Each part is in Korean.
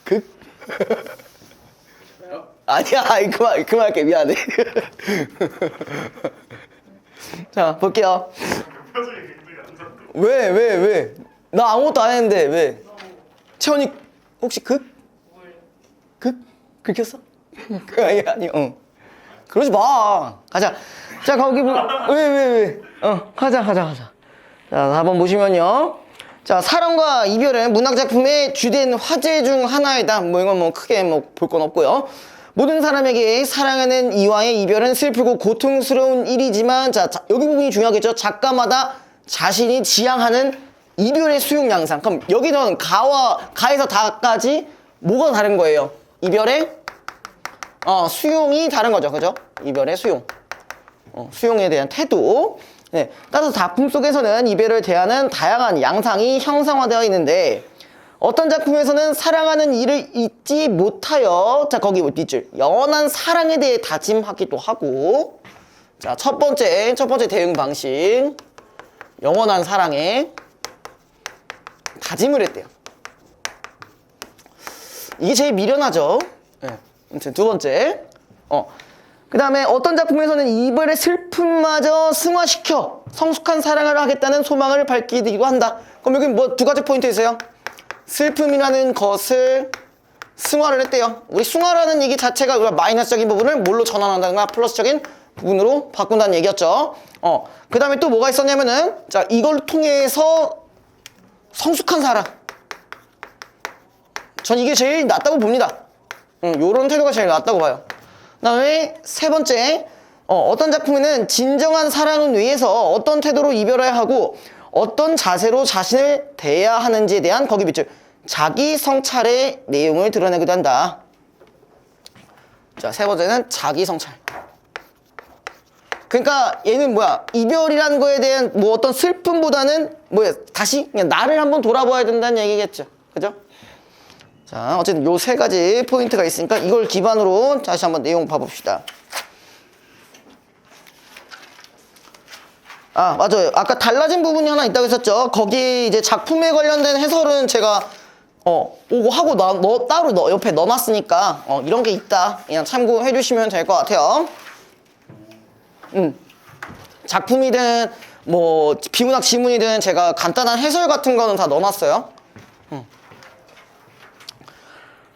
극? 아니야, 그만할게. 미안해. 자, 볼게요. 표정이 굉장히 안 좋다. 왜? 나 아무것도 안 했는데, 왜? 채원이, 혹시 극? 극? 긁혔어? 아니, 그러지 마. 가자. 자, 거기 왜? 가자. 자, 4번 보시면요. 자, 사랑과 이별은 문학작품의 주된 화제 중 하나이다. 뭐 이건 뭐 크게 뭐 볼 건 없고요. 모든 사람에게 사랑하는 이와의 이별은 슬프고 고통스러운 일이지만, 자, 여기 부분이 중요하겠죠. 작가마다 자신이 지향하는 이별의 수용 양상. 그럼 여기는 가에서 다까지 뭐가 다른 거예요? 이별의 수용이 다른 거죠. 그죠? 이별의 수용. 수용에 대한 태도. 네. 따라서 작품 속에서는 이별을 대하는 다양한 양상이 형상화되어 있는데, 어떤 작품에서는 사랑하는 이를 잊지 못하여, 자, 거기 밑줄, 영원한 사랑에 대해 다짐하기도 하고, 자, 첫 번째 대응 방식. 영원한 사랑에 다짐을 했대요. 이게 제일 미련하죠. 네. 아무튼 두 번째. 그 다음에 어떤 작품에서는 이별의 슬픔마저 승화시켜 성숙한 사랑을 하겠다는 소망을 밝히기도 한다. 그럼 여기 뭐 두 가지 포인트 있어요. 슬픔이라는 것을 승화를 했대요. 우리 승화라는 얘기 자체가 우리가 마이너스적인 부분을 뭘로 전환한다거나 플러스적인 부분으로 바꾼다는 얘기였죠. 그 다음에 또 뭐가 있었냐면은, 자, 이걸 통해서 성숙한 사랑. 전 이게 제일 낫다고 봅니다. 요런 태도가 제일 낫다고 봐요. 그 다음에 세 번째, 어떤 작품에는 진정한 사랑을 위해서 어떤 태도로 이별해야 하고 어떤 자세로 자신을 대해야 하는지에 대한 거기 밑줄 자기 성찰의 내용을 드러내기도 한다. 자, 세 번째는 자기 성찰. 그러니까 얘는 뭐야, 이별이라는 거에 대한 뭐 어떤 슬픔보다는 뭐야, 다시 그냥 나를 한번 돌아봐야 된다는 얘기겠죠. 그죠? 자, 어쨌든 요 세 가지 포인트가 있으니까 이걸 기반으로 다시 한번 내용 봐봅시다. 아, 맞아요. 아까 달라진 부분이 하나 있다고 했었죠. 거기 이제 작품에 관련된 해설은 제가 오고 하고 따로 옆에 넣어놨으니까 이런 게 있다. 그냥 참고해 주시면 될 것 같아요. 작품이든 뭐 비문학 지문이든 제가 간단한 해설 같은 거는 다 넣어놨어요.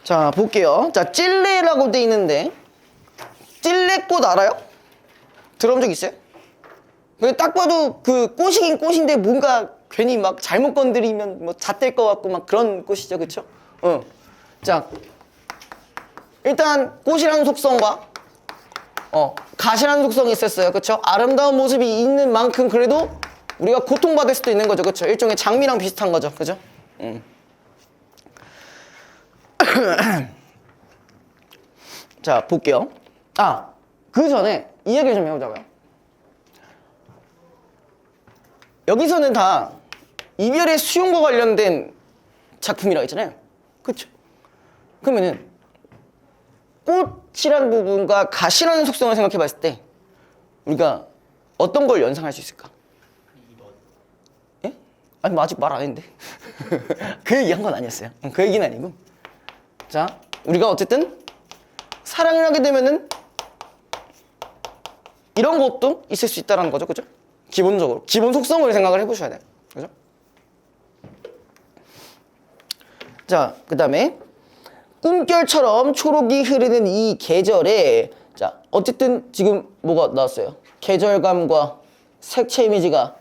자, 볼게요. 자, 찔레라고 돼 있는데, 찔레꽃 알아요? 들어본 적 있어요? 근데 딱 봐도 그 꽃이긴 꽃인데 뭔가 괜히 막 잘못 건드리면 뭐 잣될 것 같고 막 그런 꽃이죠. 그쵸? 자, 일단 꽃이라는 속성과 가시라는 속성이 있었어요. 그쵸? 아름다운 모습이 있는 만큼 그래도 우리가 고통받을 수도 있는 거죠. 그쵸? 일종의 장미랑 비슷한 거죠. 그죠? 자, 볼게요. 그 전에 이 얘기를 좀 해보자고요. 여기서는 다 이별의 수용과 관련된 작품이라고 했잖아요. 그쵸? 그러면은 꽃이라는 부분과 가시라는 속성을 생각해 봤을 때 우리가 어떤 걸 연상할 수 있을까? 예? 아니, 아직 말 안 했는데. 그 얘기한 건 아니었어요. 그 얘기는 아니고. 자, 우리가 어쨌든 사랑을 하게 되면은 이런 것도 있을 수 있다는 거죠. 그죠? 기본적으로. 기본 속성을 생각을 해보셔야 돼요. 그죠? 자, 그 다음에 꿈결처럼 초록이 흐르는 이 계절에, 자, 어쨌든 지금 뭐가 나왔어요? 계절감과 색채 이미지가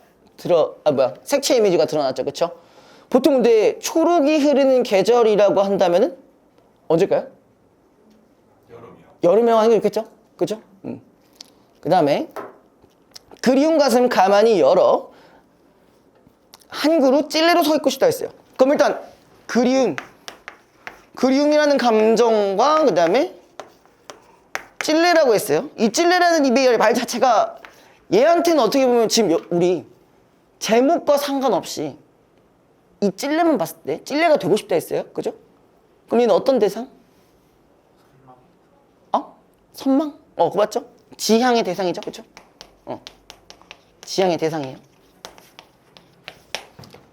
색채 이미지가 드러났죠. 그쵸? 보통 근데 초록이 흐르는 계절이라고 한다면은 언제일까요? 여름에 하는 게 좋겠죠? 그죠? 그 다음에 그리운 가슴 가만히 열어 한 그루 찔레로 서 있고 싶다 했어요. 그럼 일단 그리움이라는 감정과 그 다음에 찔레라고 했어요. 이 찔레라는 이 말 자체가 얘한테는 어떻게 보면 지금 우리 제목과 상관없이 이 찔레만 봤을 때 찔레가 되고 싶다 했어요. 그죠? 그럼 얘는 어떤 대상? 선망? 그거 맞죠? 지향의 대상이죠. 그쵸? 지향의 대상이에요.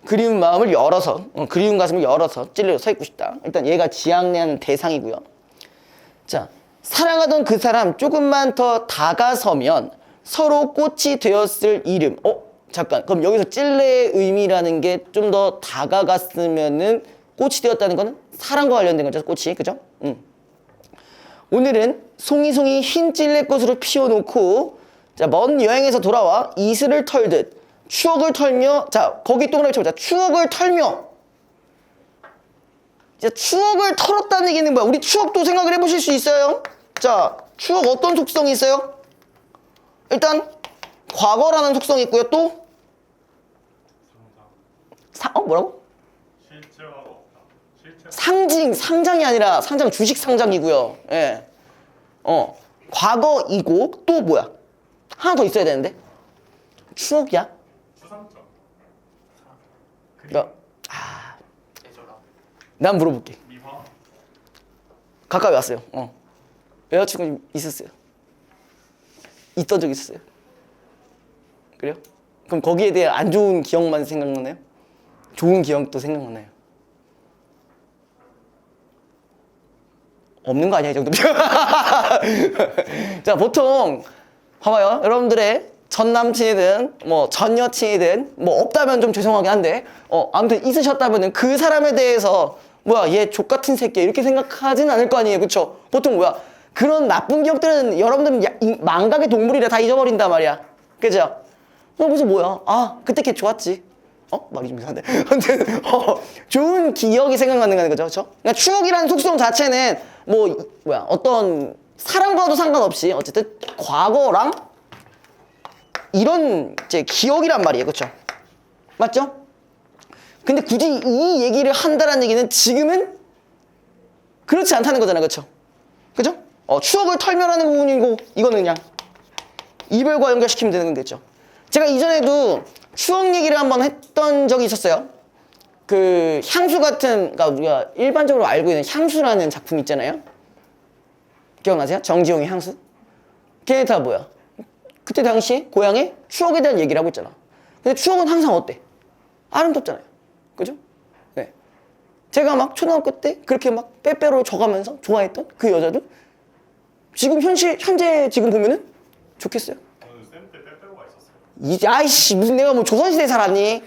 그리운 마음을 열어서 그리운 가슴을 열어서 찔러 서 있고 싶다. 일단 얘가 지향하는 대상이고요. 자, 사랑하던 그 사람 조금만 더 다가서면 서로 꽃이 되었을 이름. 잠깐. 그럼 여기서 찔레의 의미라는 게 좀 더 다가갔으면은 꽃이 되었다는 거는 사랑과 관련된 거죠. 꽃이. 그죠? 오늘은 송이송이 흰 찔레꽃으로 피워놓고 자, 먼 여행에서 돌아와 이슬을 털듯 추억을 털며 자, 거기 동그라미 쳐보자. 추억을 털며 자, 추억을 털었다는 얘기는 뭐야? 우리 추억도 생각을 해보실 수 있어요. 자, 추억 어떤 속성이 있어요? 일단 과거라는 속성이 있고요. 또 뭐라고? 실체가 없다. 실체. 상장이 아니라 상장 주식 상장이고요. 예. 과거이고 또 뭐야? 하나 더 있어야 되는데. 추억이야? 추상점. 야, 난 물어볼게. 미화. 가까이 왔어요. 여자친구 있었어요. 있던 적 있었어요. 그래요? 그럼 거기에 대해 안 좋은 기억만 생각나나요? 좋은 기억도 생각나나요? 없는 거 아니야, 이 정도면? 자, 보통 봐봐요. 여러분들의 전 남친이든 뭐 전 여친이든 뭐 없다면 좀 죄송하긴 한데 아무튼 있으셨다면은 그 사람에 대해서 뭐야 얘 족같은 새끼 이렇게 생각하진 않을 거 아니에요. 그쵸? 보통 뭐야 그런 나쁜 기억들은 여러분들은 망각의 동물이라 다 잊어버린단 말이야. 그죠? 무슨 뭐야 그때 걔 좋았지. 말이 좀 이상한데. 아무튼 좋은 기억이 생각나는 거죠. 그렇죠? 그러니까 추억이라는 속성 자체는 뭐야 어떤 사랑과도 상관없이 어쨌든 과거랑 이런 이제 기억이란 말이에요. 그렇죠? 맞죠? 근데 굳이 이 얘기를 한다는 얘기는 지금은 그렇지 않다는 거잖아요. 그렇죠? 그죠? 추억을 털면하는 부분이고 이거는 그냥 이별과 연결시키면 되는 거겠죠. 제가 이전에도 추억 얘기를 한번 했던 적이 있었어요. 그 향수 같은 그러니까 우리가 일반적으로 알고 있는 향수라는 작품 있잖아요. 기억나세요? 정지용의 향수? 걔 다 뭐야? 그때 당시 고향의 추억에 대한 얘기를 하고 있잖아. 근데 추억은 항상 어때? 아름답잖아요. 그죠? 네. 제가 막 초등학교 때 그렇게 막 빼빼로 줘가면서 좋아했던 그 여자도 지금 현재 지금 보면은 좋겠어요? 저는 쌤때 빼빼로가 있었어요. 아이씨 무슨 내가 뭐 조선시대에 살았니?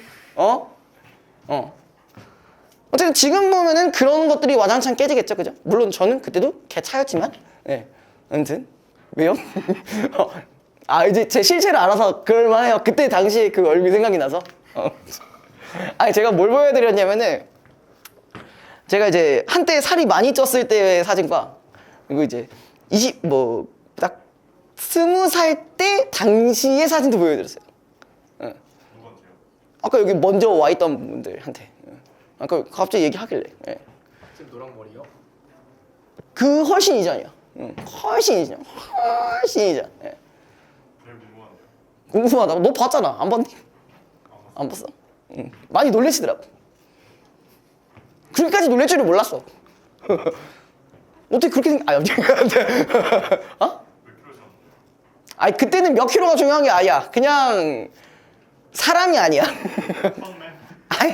어쨌든 지금 보면은 그런 것들이 와장창 깨지겠죠. 그죠? 물론 저는 그때도 개 차였지만 네. 아무튼 왜요? 이제 제 실체를 알아서 그럴만해요. 그때 당시에 그 얼굴이 생각이 나서. 아니 제가 뭘 보여드렸냐면은 제가 이제 한때 살이 많이 쪘을 때의 사진과 그리고 이제 20딱 20살 때 당시의 사진도 보여드렸어요. 누구한테요? 아까 여기 먼저 와 있던 분들한테. 아까 갑자기 얘기하길래. 지금 노랑 머리요? 그 훨씬 이전이요. 훨씬 이전. 훨씬 이전. 제일 궁금한데요. 궁금하다. 너 봤잖아. 안 봤니? 안 봤어. 많이 놀라시더라고. 그렇게까지 놀랄 줄은 몰랐어. 어떻게 그렇게 몇 킬로 셨는데 아니 그때는 몇 킬로가 중요한 게 아니야. 그냥 사람이 아니야. 처음에 아니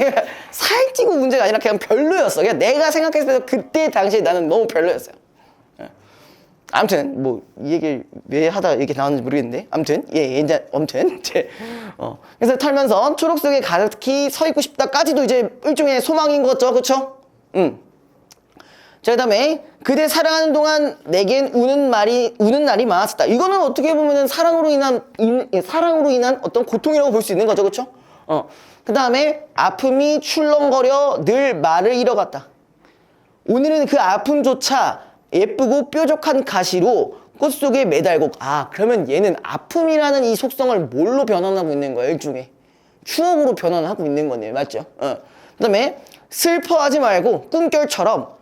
살찌고 문제가 아니라 그냥 별로였어. 그냥 내가 생각했을 때 그때 당시에 나는 너무 별로였어요. 아무튼 뭐 이 얘기를 왜 하다 이렇게 나왔는지 모르겠는데 아무튼 이제 그래서 털면서 초록 속에 가득히 서 있고 싶다까지도 이제 일종의 소망인 거죠. 그렇죠? 자, 그다음에 그대 사랑하는 동안 내겐 우는 날이 많았었다. 이거는 어떻게 보면은 사랑으로 인한 어떤 고통이라고 볼 수 있는 거죠. 그렇죠? 그다음에 아픔이 출렁거려 늘 말을 잃어갔다. 오늘은 그 아픔조차 예쁘고 뾰족한 가시로 꽃 속에 매달고 그러면 얘는 아픔이라는 이 속성을 뭘로 변환하고 있는 거예요? 일종의 추억으로 변환하고 있는 거네요. 맞죠? 그다음에 슬퍼하지 말고 꿈결처럼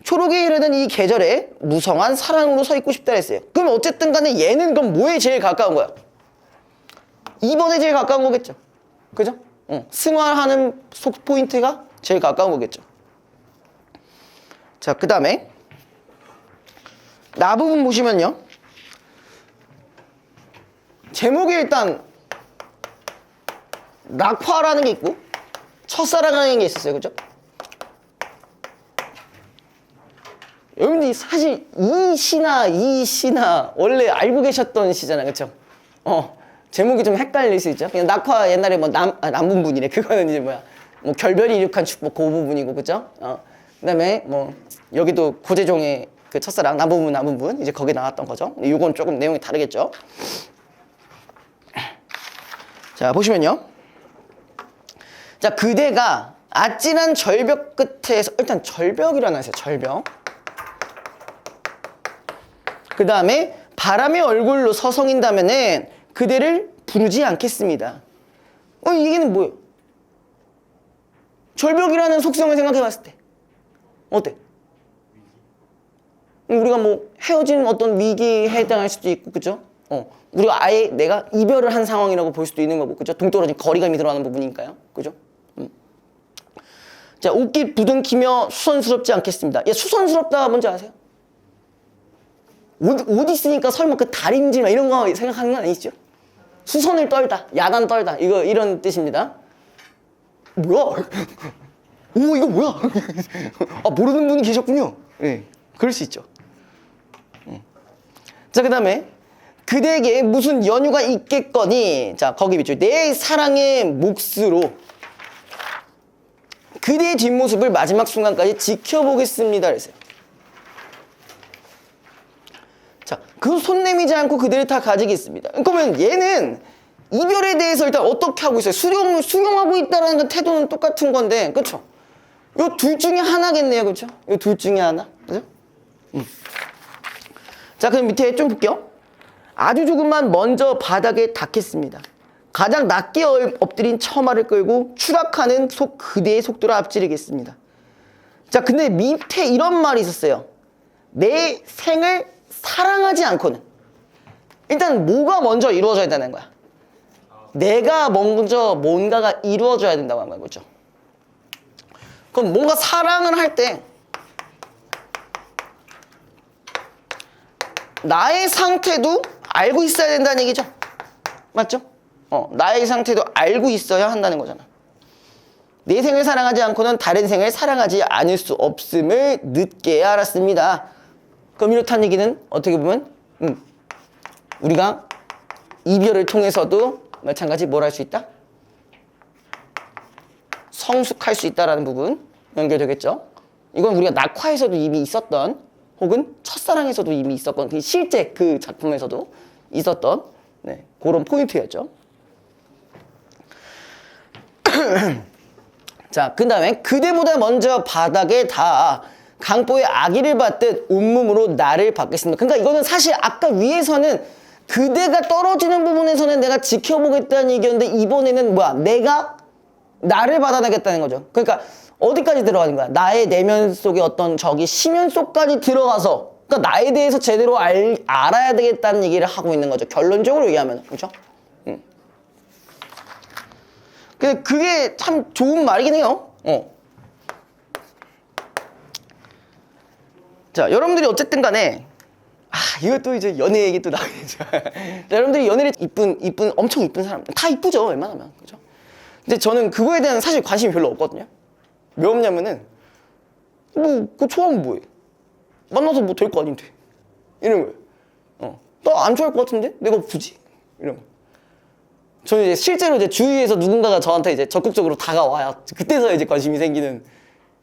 초록이 흐르는 이 계절에 무성한 사랑으로 서 있고 싶다 했어요. 그럼 어쨌든 간에 얘는 그럼 뭐에 제일 가까운 거야? 2번에 제일 가까운 거겠죠. 그죠? 승화하는 속 포인트가 제일 가까운 거겠죠. 자, 그 다음에 나 부분 보시면요. 제목에 일단 낙화라는 게 있고 첫사랑하는 게 있었어요, 그죠? 여러분들이 사실 이 시나 원래 알고 계셨던 시잖아, 그쵸? 제목이 좀 헷갈릴 수 있죠? 그냥 낙화 옛날에 뭐 남분분이래. 그거는 이제 뭐야? 뭐 결별이 이룩한 축복 그 부분이고, 그죠? 그다음에 뭐 여기도 고재종의 그 첫사랑 남분분 이제 거기 나왔던 거죠. 이건 조금 내용이 다르겠죠? 자, 보시면요. 자, 그대가 아찔한 절벽 끝에서 일단 절벽이라는 했어요. 절벽. 그 다음에 바람의 얼굴로 서성인다면은 그대를 부르지 않겠습니다. 이게는 뭐예요? 절벽이라는 속성을 생각해봤을 때 어때? 우리가 뭐 헤어진 어떤 위기에 해당할 수도 있고, 그죠? 우리가 아예 내가 이별을 한 상황이라고 볼 수도 있는 거고, 그죠? 동떨어진 거리감이 들어가는 부분이니까요, 그죠? 자, 옷깃 부둥키며 수선스럽지 않겠습니다. 수선스럽다 뭔지 아세요? 옷 있으니까 설마 그 다림질 막 이런 거 생각하는 건 아니죠? 수선을 떨다, 야단 떨다, 이런 뜻입니다. 뭐야? 오, 이거 뭐야? 모르는 분이 계셨군요. 네, 그럴 수 있죠. 자, 그 다음에 그대에게 무슨 연유가 있겠거니, 자, 거기 있죠. 내 사랑의 몫으로 그대의 뒷모습을 마지막 순간까지 지켜보겠습니다. 그랬어요. 자, 그 손 내미지 않고 그대를 다 가지겠습니다. 그러면 얘는 이별에 대해서 일단 어떻게 하고 있어요? 수용하고 있다는 그 태도는 똑같은 건데, 그쵸? 요 둘 중에 하나겠네요, 그쵸? 요 둘 중에 하나, 그죠? 자, 그럼 밑에 좀 볼게요. 아주 조금만 먼저 바닥에 닿겠습니다. 가장 낮게 엎드린 처마를 끌고 추락하는 그대의 속도를 앞지르겠습니다. 자, 근데 밑에 이런 말이 있었어요. 내 생을 사랑하지 않고는. 일단 뭐가 먼저 이루어져야 되는 거야? 내가 먼저 뭔가가 이루어져야 된다고 하는 거죠. 그럼 뭔가 사랑을 할 때 나의 상태도 알고 있어야 된다는 얘기죠. 맞죠? 나의 상태도 알고 있어야 한다는 거잖아. 내 생을 사랑하지 않고는 다른 생을 사랑하지 않을 수 없음을 늦게 알았습니다. 그럼 이렇다는 얘기는 어떻게 보면 우리가 이별을 통해서도 마찬가지 뭘 할 수 있다? 성숙할 수 있다는 부분 연결되겠죠. 이건 우리가 낙화에서도 이미 있었던, 혹은 첫사랑에서도 이미 있었던, 실제 그 작품에서도 있었던 그런 포인트였죠. 자, 그 다음에 그대보다 먼저 바닥에 닿아 강보의 아기를 받듯 온몸으로 나를 받겠습니다. 그러니까 이거는 사실 아까 위에서는 그대가 떨어지는 부분에서는 내가 지켜보겠다는 얘기였는데, 이번에는 뭐야? 내가 나를 받아내겠다는 거죠. 그러니까 어디까지 들어가는 거야? 나의 내면 속의 어떤 심연 속까지 들어가서, 그러니까 나에 대해서 제대로 알아야 되겠다는 얘기를 하고 있는 거죠. 결론적으로 얘기하면, 그렇죠? 근데 그게 참 좋은 말이긴 해요. 자, 여러분들이 어쨌든 간에 이것도 이제 연애 얘기 또 나오겠죠. 여러분들이 연애를 엄청 이쁜 사람 다 이쁘죠, 웬만하면. 그죠? 근데 저는 그거에 대한 사실 관심이 별로 없거든요. 왜 없냐면은 그거 좋아하면 뭐해? 만나서 뭐 될 거 아닌데 이런 거예요. 나 안 좋아할 것 같은데 내가 굳이 이런 거. 저는 이제 실제로 이제 주위에서 누군가가 저한테 이제 적극적으로 다가와야 그때서 이제 관심이 생기는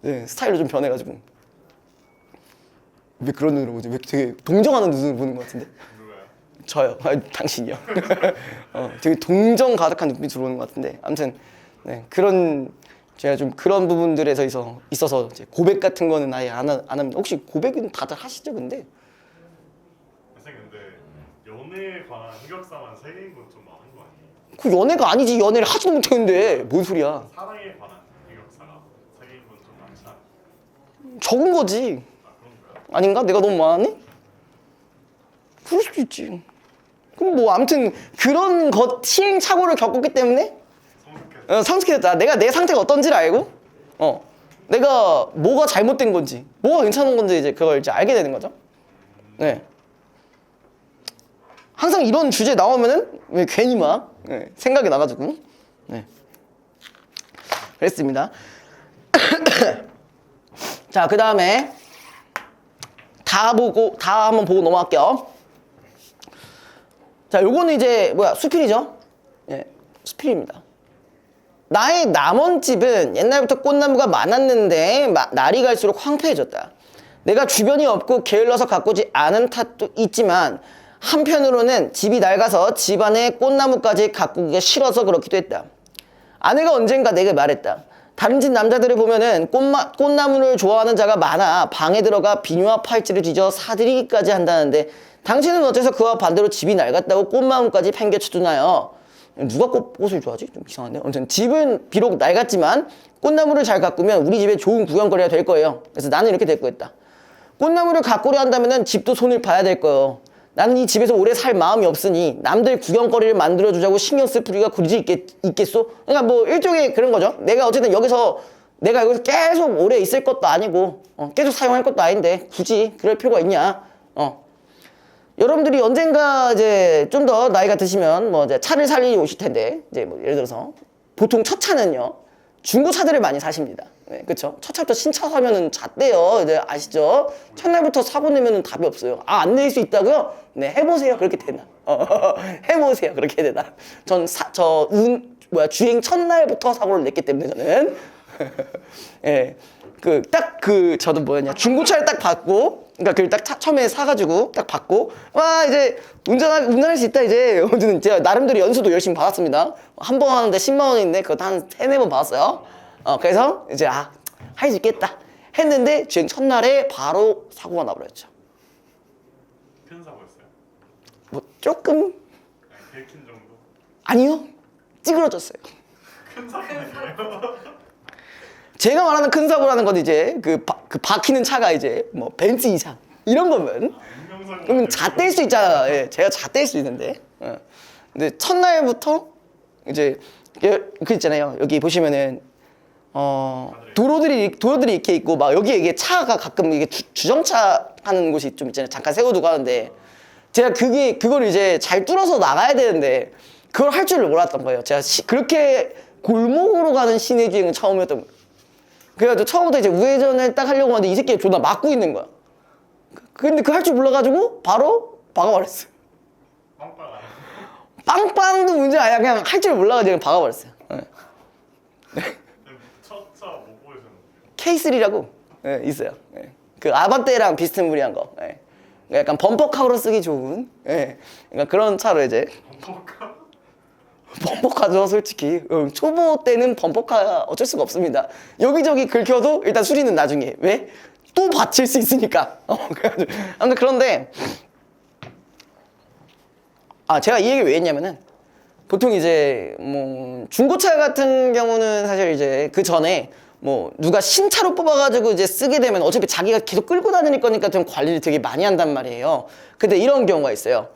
스타일로 좀 변해가지고. 왜 그런 눈으로 보지? 왜 되게 동정하는 눈으로 보는 것 같은데? 누가요? 저요. 당신이요. 되게 동정 가득한 눈빛으로 보는 것 같은데. 아무튼 제가 좀 그런 부분들에서 있어서 이제 고백 같은 거는 아예 안 합니다. 혹시 고백은 다들 하시죠, 근데? 선생님 근데 연애에 관한 흑역사만 3개인 건 좀 많은 거 아니에요? 그 연애가 아니지. 연애를 하지도 못했는데 뭔 소리야? 사랑에 관한 흑역사가 3개인 건 좀 많지 않아요? 적은 거지. 그런가요? 아닌가? 내가 너무 많았니? 그럴 수도 있지. 그럼 뭐 아무튼 그런 시행착오를 겪었기 때문에 성숙해졌다. 내가 내 상태가 어떤지를 알고, 내가 뭐가 잘못된 건지, 뭐가 괜찮은 건지 이제 그걸 이제 알게 되는 거죠. 네. 항상 이런 주제 나오면은 왜 괜히 막 생각이 나가지고. 네. 그랬습니다. 자, 그 다음에 다 한번 보고 넘어갈게요. 자, 요거는 이제 수필이죠? 예, 수필입니다. 나의 남원집은 옛날부터 꽃나무가 많았는데 날이 갈수록 황폐해졌다. 내가 주변이 없고 게을러서 가꾸지 않은 탓도 있지만 한편으로는 집이 낡아서 집안에 꽃나무까지 가꾸기가 싫어서 그렇기도 했다. 아내가 언젠가 내게 말했다. 다른 집 남자들을 보면은 꽃나무를 좋아하는 자가 많아 방에 들어가 비누와 팔찌를 뒤져 사들이기까지 한다는데 당신은 어째서 그와 반대로 집이 낡았다고 꽃나무까지 팽개쳐두나요? 누가 꽃을 좋아하지? 좀 이상한데? 아무튼 집은 비록 낡았지만 꽃나무를 잘 가꾸면 우리 집에 좋은 구경거리가 될 거예요. 그래서 나는 이렇게 대꾸했다. 꽃나무를 가꾸려 한다면 집도 손을 봐야 될 거예요. 나는 이 집에서 오래 살 마음이 없으니 남들 구경거리를 만들어주자고 신경 쓸 필요가 굳이 있겠소? 그러니까 뭐 일종의 그런 거죠. 내가 어쨌든 여기서 계속 오래 있을 것도 아니고 계속 사용할 것도 아닌데 굳이 그럴 필요가 있냐? 여러분들이 언젠가 이제 좀 더 나이가 드시면 뭐 이제 차를 살 일이 오실 텐데 이제 뭐 예를 들어서 보통 첫 차는요 중고차들을 많이 사십니다. 네, 그쵸? 첫 차부터 신차 사면은 잣대요. 이제 아시죠? 첫날부터 사고 내면은 답이 없어요. 아, 안 낼 수 있다고요? 네, 해보세요. 그렇게 되나? 해보세요. 그렇게 되나? 주행 첫날부터 사고를 냈기 때문에 저는. 예. 저도 중고차를 딱 받고, 그러니까 처음에 사가지고 딱 받고, 와, 이제 운전할 수 있다, 이제. 제가 나름대로 연수도 열심히 받았습니다. 한 번 하는데 10만 원인데 그것도 한 3-4번 받았어요. 그래서 이제 할 수 있겠다 했는데 주행 첫날에 바로 사고가 나버렸죠. 큰 사고였어요? 뭐 조금 긁힌 정도? 아니요, 찌그러졌어요. 큰 사고예요? 제가 말하는 큰 사고라는 건 이제 그 박히는 차가 이제 뭐 벤츠 이상 이런 거면 그러면 잣댈 수 있잖아. 예, 제가 잣댈 수 있는데. 근데 첫날부터 이제 그 있잖아요. 여기 보시면은 도로들이 이렇게 있고 막 여기에 이게 차가 가끔 이게 주정차 하는 곳이 좀 있잖아요. 잠깐 세워두고 하는데 제가 그걸 이제 잘 뚫어서 나가야 되는데 그걸 할 줄을 몰랐던 거예요. 제가 그렇게 골목으로 가는 시내 주행은 처음이었던 거예요. 그래가지고 처음부터 이제 우회전을 딱 하려고 하는데 이 새끼가 존나 막고 있는 거야. 근데 그 할 줄 몰라가지고 바로 박아버렸어요. 빵빵도 문제가 아니라 그냥 할 줄 몰라가지고 박아버렸어요. 첫 차 뭐 보여줬는데? K3라고 있어요. 그 아반떼랑 비슷한 무리한 거. 약간 범퍼카로 쓰기 좋은 그러니까 그런 차로 이제 범퍼카? 범퍼카죠, 솔직히. 초보 때는 범퍼카 어쩔 수가 없습니다. 여기저기 긁혀도 일단 수리는 나중에. 왜? 또 받칠 수 있으니까. 아무튼 그런데 제가 이 얘기를 왜 했냐면은 보통 이제 뭐 중고차 같은 경우는 사실 이제 그 전에 뭐 누가 신차로 뽑아가지고 이제 쓰게 되면 어차피 자기가 계속 끌고 다닐 거니까 좀 관리를 되게 많이 한단 말이에요. 근데 이런 경우가 있어요.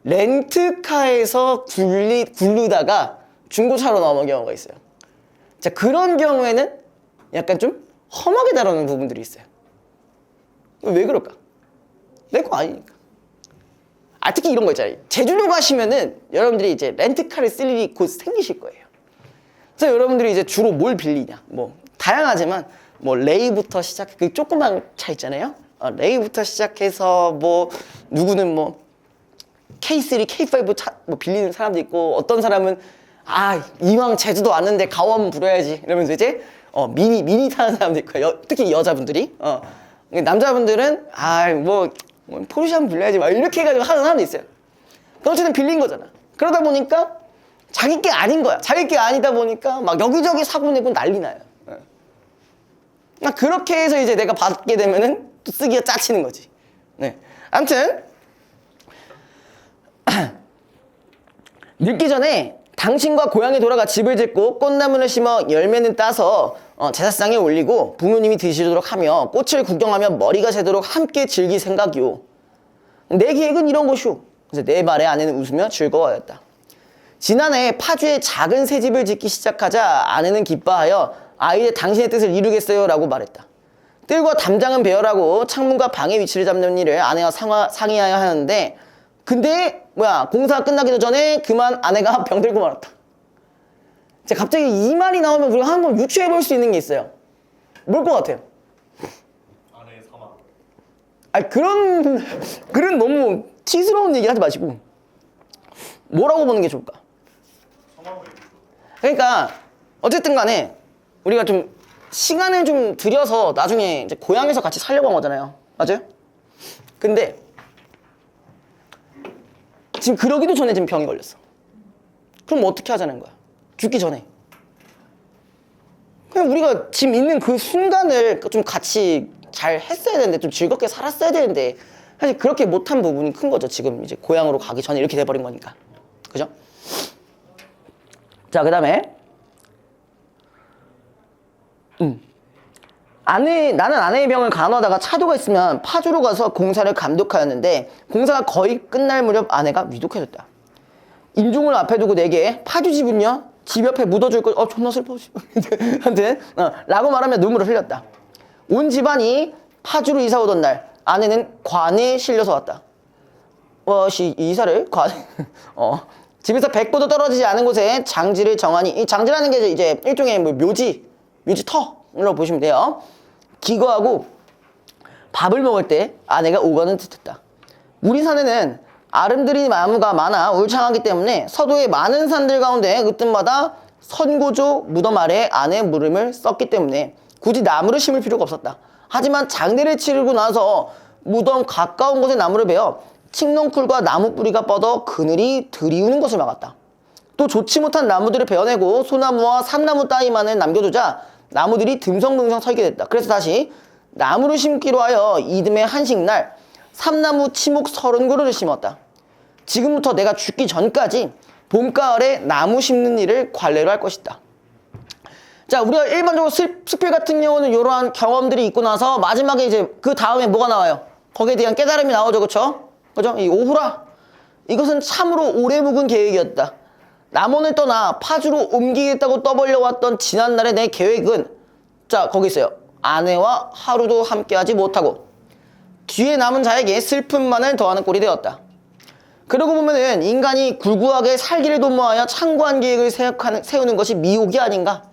렌트카에서 굴르다가 중고차로 넘어온 경우가 있어요. 자, 그런 경우에는 약간 좀 험하게 다루는 부분들이 있어요. 왜 그럴까? 내 거 아니니까. 특히 이런 거 있잖아요. 제주도 가시면은 여러분들이 이제 렌트카를 쓸 일이 곧 생기실 거예요. 그래서 여러분들이 이제 주로 뭘 빌리냐? 뭐 다양하지만 뭐 레이부터 시작해 그 조그만 차 있잖아요. 레이부터 시작해서 뭐 누구는 뭐 K3, K5 차 뭐 빌리는 사람도 있고 어떤 사람은 이왕 제주도 왔는데 가원 부려야지 이러면서 이제 미니 타는 사람도 있고 특히 여자분들이 남자분들은 뭐 포르쉐 한번 빌려야지 막 이렇게 해가지고 하는 사람도 있어요. 어쨌든 빌린 거잖아. 그러다 보니까 자기 게 아닌 거야. 자기 게 아니다 보니까 막 여기저기 사고 내고 난리 나요. 그렇게 해서 이제 내가 받게 되면은 또 쓰기가 짜치는 거지. 아무튼 늙기 전에 당신과 고향에 돌아가 집을 짓고 꽃나무를 심어 열매는 따서 제사상에 올리고 부모님이 드시도록 하며 꽃을 구경하며 머리가 새도록 함께 즐길 생각이오. 내 계획은 이런 것이오. 그래서 내 말에 아내는 웃으며 즐거워하였다. 지난해 파주에 작은 새집을 짓기 시작하자 아내는 기뻐하여 이제 당신의 뜻을 이루겠어요 라고 말했다. 뜰과 담장은 배열하고 창문과 방의 위치를 잡는 일을 아내와 상의하여 하는데 근데 공사가 끝나기도 전에 그만 아내가 병들고 말았다. 이제 갑자기 이 말이 나오면 우리가 한번 유추해 볼 수 있는 게 있어요. 뭘 것 같아요? 아내의 사망. 아니 그런 너무 티스러운 얘기 하지 마시고 뭐라고 보는 게 좋을까? 사망을 얘기죠. 그러니까 어쨌든 간에 우리가 좀 시간을 좀 들여서 나중에 이제 고향에서 같이 살려고 한 거잖아요. 맞아요? 근데 지금 그러기도 전에 지금 병이 걸렸어. 그럼 어떻게 하자는 거야? 죽기 전에. 그냥 우리가 지금 있는 그 순간을 좀 같이 잘 했어야 되는데, 좀 즐겁게 살았어야 되는데, 사실 그렇게 못한 부분이 큰 거죠. 지금 이제 고향으로 가기 전에 이렇게 돼버린 거니까. 그죠? 자, 그 다음에 나는 아내의 병을 간호하다가 차도가 있으면 파주로 가서 공사를 감독하였는데 공사가 거의 끝날 무렵 아내가 위독해졌다. 임종을 앞에 두고 내게 파주 집은요? 집 옆에 묻어줄 걸, 존나 슬퍼. 한테 라고 말하며 눈물을 흘렸다. 온 집안이 파주로 이사 오던 날 아내는 관에 실려서 왔다. 이사를 관에 집에서 100보도 떨어지지 않은 곳에 장지를 정하니, 이 장지라는 게 이제 일종의 뭐 묘지터로 보시면 돼요. 기거하고 밥을 먹을 때 아내가 오가는 듯했다. 우리 산에는 아름드리 나무가 많아 울창하기 때문에 서도의 많은 산들 가운데 으뜸마다 선고조 무덤 아래에 아내의 물음을 썼기 때문에 굳이 나무를 심을 필요가 없었다. 하지만 장례를 치르고 나서 무덤 가까운 곳에 나무를 베어 칡넝쿨과 나무 뿌리가 뻗어 그늘이 들이우는 것을 막았다. 또 좋지 못한 나무들을 베어내고 소나무와 삼나무 따위만을 남겨두자 나무들이 듬성듬성 설게 됐다. 그래서 다시 나무를 심기로 하여 이듬해 한식날 삼나무 치목 30그루를 심었다. 지금부터 내가 죽기 전까지 봄가을에 나무 심는 일을 관례로 할 것이다. 자, 우리가 일반적으로 수필 같은 경우는 이러한 경험들이 있고 나서 마지막에 이제 그 다음에 뭐가 나와요? 거기에 대한 깨달음이 나오죠. 그쵸? 이 오후라. 이것은 참으로 오래 묵은 계획이었다. 남원을 떠나 파주로 옮기겠다고 떠벌려왔던 지난날의 내 계획은, 자, 거기 있어요. 아내와 하루도 함께하지 못하고 뒤에 남은 자에게 슬픔만을 더하는 꼴이 되었다. 그러고 보면은 인간이 굴구하게 살기를 도모하여 창구한 계획을 세우는 것이 미혹이 아닌가?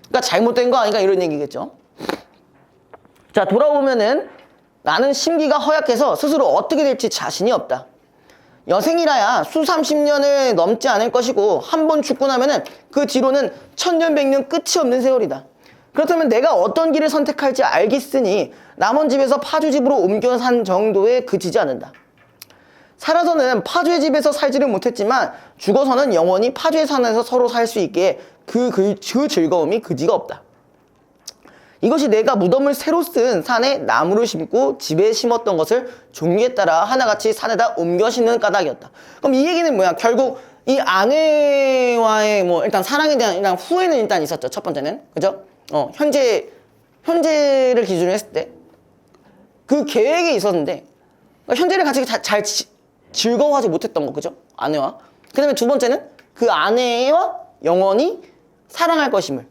그러니까 잘못된 거 아닌가? 이런 얘기겠죠. 자, 돌아오면은 나는 심기가 허약해서 스스로 어떻게 될지 자신이 없다. 여생이라야 수삼십년을 넘지 않을 것이고 한 번 죽고 나면은 그 뒤로는 천년백년 끝이 없는 세월이다. 그렇다면 내가 어떤 길을 선택할지 알겠으니 남원 집에서 파주 집으로 옮겨 산 정도에 그치지 않는다. 살아서는 파주의 집에서 살지를 못했지만 죽어서는 영원히 파주의 산에서 서로 살 수 있게 그 즐거움이 그지가 없다. 이것이 내가 무덤을 새로 쓴 산에 나무를 심고 집에 심었던 것을 종류에 따라 하나같이 산에다 옮겨 심는 까닭이었다. 그럼 이 얘기는 뭐야? 결국 이 아내와의 뭐 일단 사랑에 대한 일단 후회는 일단 있었죠. 첫 번째는. 그죠? 현재를 기준으로 했을 때 그 계획이 있었는데 그러니까 현재를 같이 잘 즐거워하지 못했던 거. 그죠? 아내와. 그 다음에 두 번째는 그 아내와 영원히 사랑할 것임을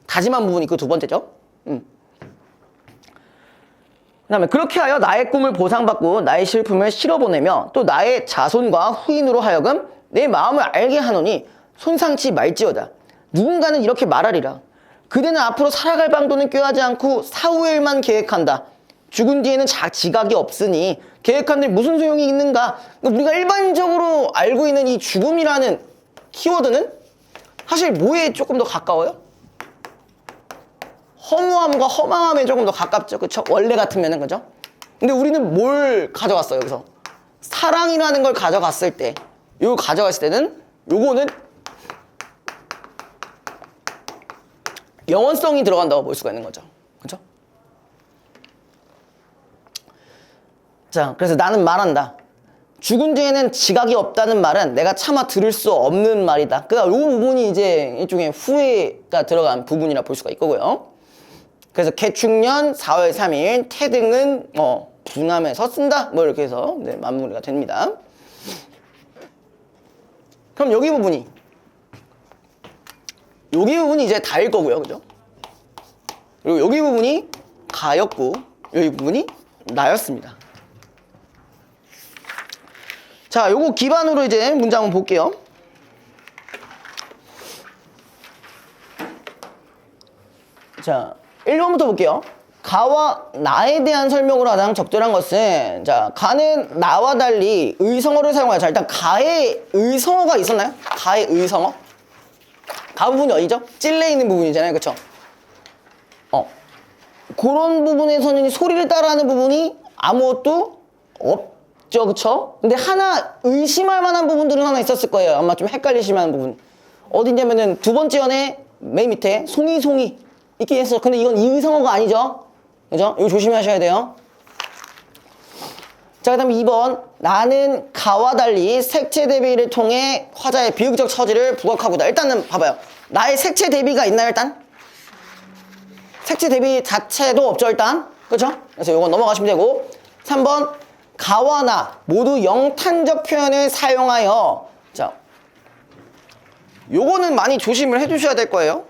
다짐한 부분이 그 두 번째죠. 그 다음에 그렇게 하여 나의 꿈을 보상받고 나의 슬픔을 실어보내며 또 나의 자손과 후인으로 하여금 내 마음을 알게 하노니 손상치 말지어다. 누군가는 이렇게 말하리라. 그대는 앞으로 살아갈 방도는 꾀하지 않고 사후의 일만 계획한다. 죽은 뒤에는 지각이 없으니 계획한들 무슨 소용이 있는가. 우리가 일반적으로 알고 있는 이 죽음이라는 키워드는 사실 뭐에 조금 더 가까워요? 허무함과 허망함에 조금 더 가깝죠. 그쵸? 원래 같으면은, 그죠? 근데 우리는 뭘 가져갔어요, 여기서? 사랑이라는 걸 가져갔을 때, 요거 가져갔을 때는, 요거는 영원성이 들어간다고 볼 수가 있는 거죠. 그죠? 자, 그래서 나는 말한다. 죽은 뒤에는 지각이 없다는 말은 내가 차마 들을 수 없는 말이다. 그러니까 요 부분이 이제 일종의 후회가 들어간 부분이라 볼 수가 있고요. 그래서 개축년 4월 3일 태등은 군함에서 쓴다. 뭐 이렇게 해서 네, 마무리가 됩니다. 그럼 여기 부분이 이제 다일 거고요. 그죠? 그리고 여기 부분이 가였고 여기 부분이 나였습니다. 자, 요거 기반으로 이제 문장 한번 볼게요. 자, 1번부터 볼게요. 가와 나에 대한 설명으로 가장 적절한 것은, 자, 가는 나와 달리 의성어를 사용하여. 자, 일단 가에 의성어가 있었나요? 가의 의성어? 가 부분이 어디죠? 찔레 있는 부분이잖아요. 그쵸? 그런 부분에서는 소리를 따라하는 부분이 아무것도 없죠. 그쵸? 근데 하나 의심할 만한 부분들은 하나 있었을 거예요. 아마 좀 헷갈리실 만한 부분. 어디냐면은 두 번째 연에 맨 밑에 송이 있긴 했어. 근데 이건 이의성어가 아니죠. 그죠? 이거 조심하셔야 돼요. 자, 그 다음에 2번. 나는 가와 달리 색채 대비를 통해 화자의 비극적 처지를 부각하고다. 일단은 봐봐요. 나의 색채 대비가 있나요, 일단? 색채 대비 자체도 없죠, 일단. 그렇죠? 그래서 이건 넘어가시면 되고. 3번. 가와 나 모두 영탄적 표현을 사용하여. 자, 요거는 많이 조심을 해주셔야 될 거예요.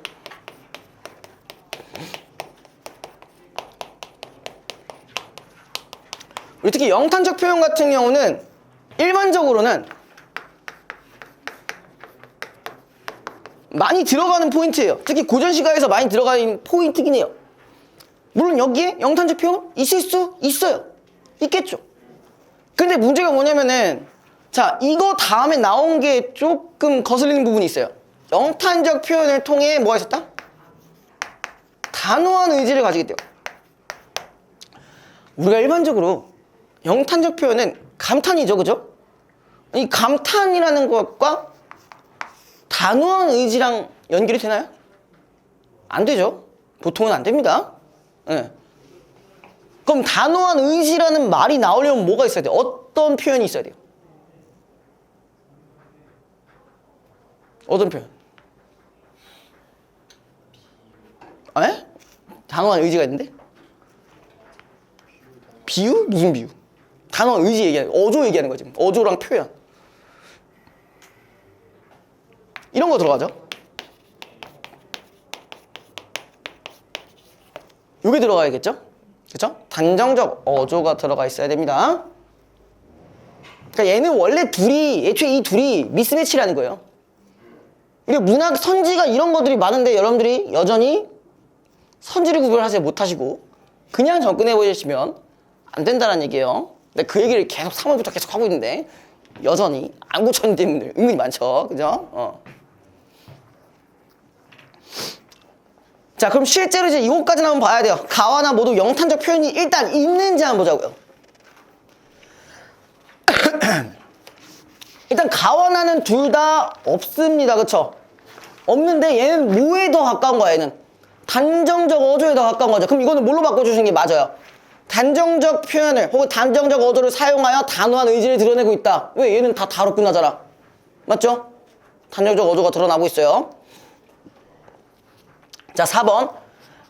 우리 특히 영탄적 표현 같은 경우는 일반적으로는 많이 들어가는 포인트예요. 특히 고전시가에서 많이 들어가는 포인트긴 해요. 물론 여기에 영탄적 표현 있을 수 있어요. 있겠죠. 근데 문제가 뭐냐면은, 자, 이거 다음에 나온 게 조금 거슬리는 부분이 있어요. 영탄적 표현을 통해 뭐가 있었다? 단호한 의지를 가지게 돼요. 우리가 일반적으로 영탄적 표현은 감탄이죠, 그죠? 이 감탄이라는 것과 단호한 의지랑 연결이 되나요? 안 되죠. 보통은 안 됩니다. 네. 그럼 단호한 의지라는 말이 나오려면 뭐가 있어야 돼요? 어떤 표현이 있어야 돼요? 어떤 표현? 에? 단호한 의지가 있는데? 비유? 무슨 비유? 단호한 의지 얘기하는 거, 어조 얘기하는 거지. 어조랑 표현. 이런 거 들어가죠. 여기 들어가야겠죠? 그쵸? 단정적 어조가 들어가 있어야 됩니다. 그러니까 얘는 원래 애초에 이 둘이 미스매치라는 거예요. 이게 문학 선지가 이런 것들이 많은데 여러분들이 여전히 선지를 구별하지 못하시고 그냥 접근해 보시면 안 된다는 얘기예요. 근데 그 얘기를 계속 3월부터 계속 하고 있는데 여전히 안 고쳐진 분들 은근히 많죠. 그죠? 자, 그럼 실제로 이제 이것까지는 한번 봐야 돼요. 가와 나 모두 영탄적 표현이 일단 있는지 한번 보자고요. 일단 가와 나는 둘 다 없습니다. 그쵸? 없는데 얘는 뭐에 더 가까운 거야, 얘는? 단정적 어조에 더 가까운 거죠. 그럼 이거는 뭘로 바꿔주시는 게 맞아요? 단정적 표현을 혹은 단정적 어조를 사용하여 단호한 의지를 드러내고 있다. 왜? 얘는 다 다뤘구나잖아. 맞죠? 단정적 어조가 드러나고 있어요. 자, 4번.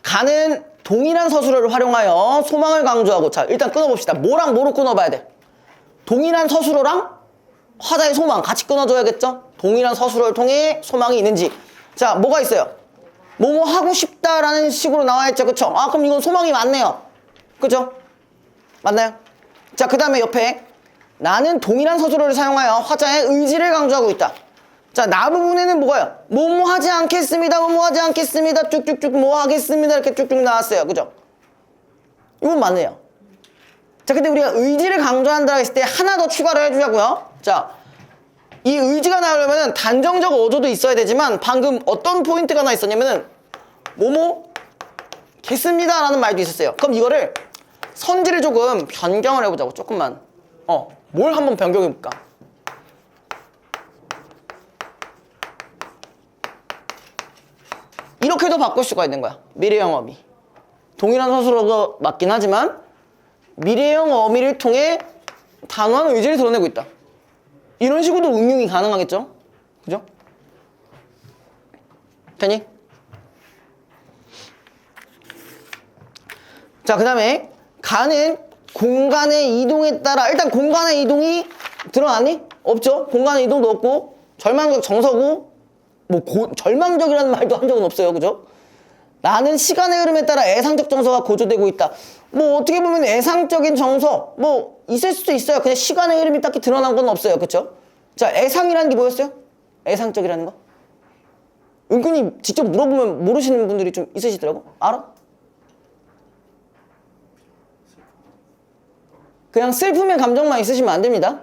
가는 동일한 서술어를 활용하여 소망을 강조하고. 자, 일단 끊어봅시다. 뭐랑 뭐로 끊어봐야 돼? 동일한 서술어랑 화자의 소망 같이 끊어줘야겠죠? 동일한 서술어를 통해 소망이 있는지. 자, 뭐가 있어요? 뭐뭐 하고 싶다라는 식으로 나와있죠. 그쵸? 아, 그럼 이건 소망이 맞네요. 그죠? 맞나요? 자, 그 다음에 옆에 나는 동일한 서술어를 사용하여 화자의 의지를 강조하고 있다. 자, 나 부분에는 뭐가요? 뭐뭐 하지 않겠습니다. 뭐뭐 하지 않겠습니다. 쭉쭉쭉 뭐 하겠습니다. 이렇게 쭉쭉 나왔어요. 그죠? 이건 맞네요. 자, 근데 우리가 의지를 강조한다 했을 때 하나 더 추가를 해주자고요. 자, 이 의지가 나오려면 단정적 어조도 있어야 되지만 방금 어떤 포인트가 하나 있었냐면은 뭐뭐 겠습니다 라는 말도 있었어요. 그럼 이거를 선지를 조금 변경을 해보자고. 조금만 뭘 한번 변경해볼까? 이렇게도 바꿀 수가 있는 거야. 미래형 어미. 동일한 서술어가 맞긴 하지만 미래형 어미를 통해 단호한 의지를 드러내고 있다. 이런 식으로도 응용이 가능하겠죠? 그죠? 되니? 자, 그 다음에 가는 공간의 이동에 따라 일단 공간의 이동이 드러나니? 없죠? 공간의 이동도 없고 절망적 정서고 뭐 절망적이라는 말도 한 적은 없어요. 그죠? 나는 시간의 흐름에 따라 애상적 정서가 고조되고 있다. 뭐 어떻게 보면 애상적인 정서 뭐 있을 수도 있어요. 그냥 시간의 흐름이 딱히 드러난 건 없어요. 그쵸? 자, 애상이라는 게 뭐였어요? 애상적이라는 거? 은근히 직접 물어보면 모르시는 분들이 좀 있으시더라고. 알아? 그냥 슬픔의 감정만 있으시면 안 됩니다.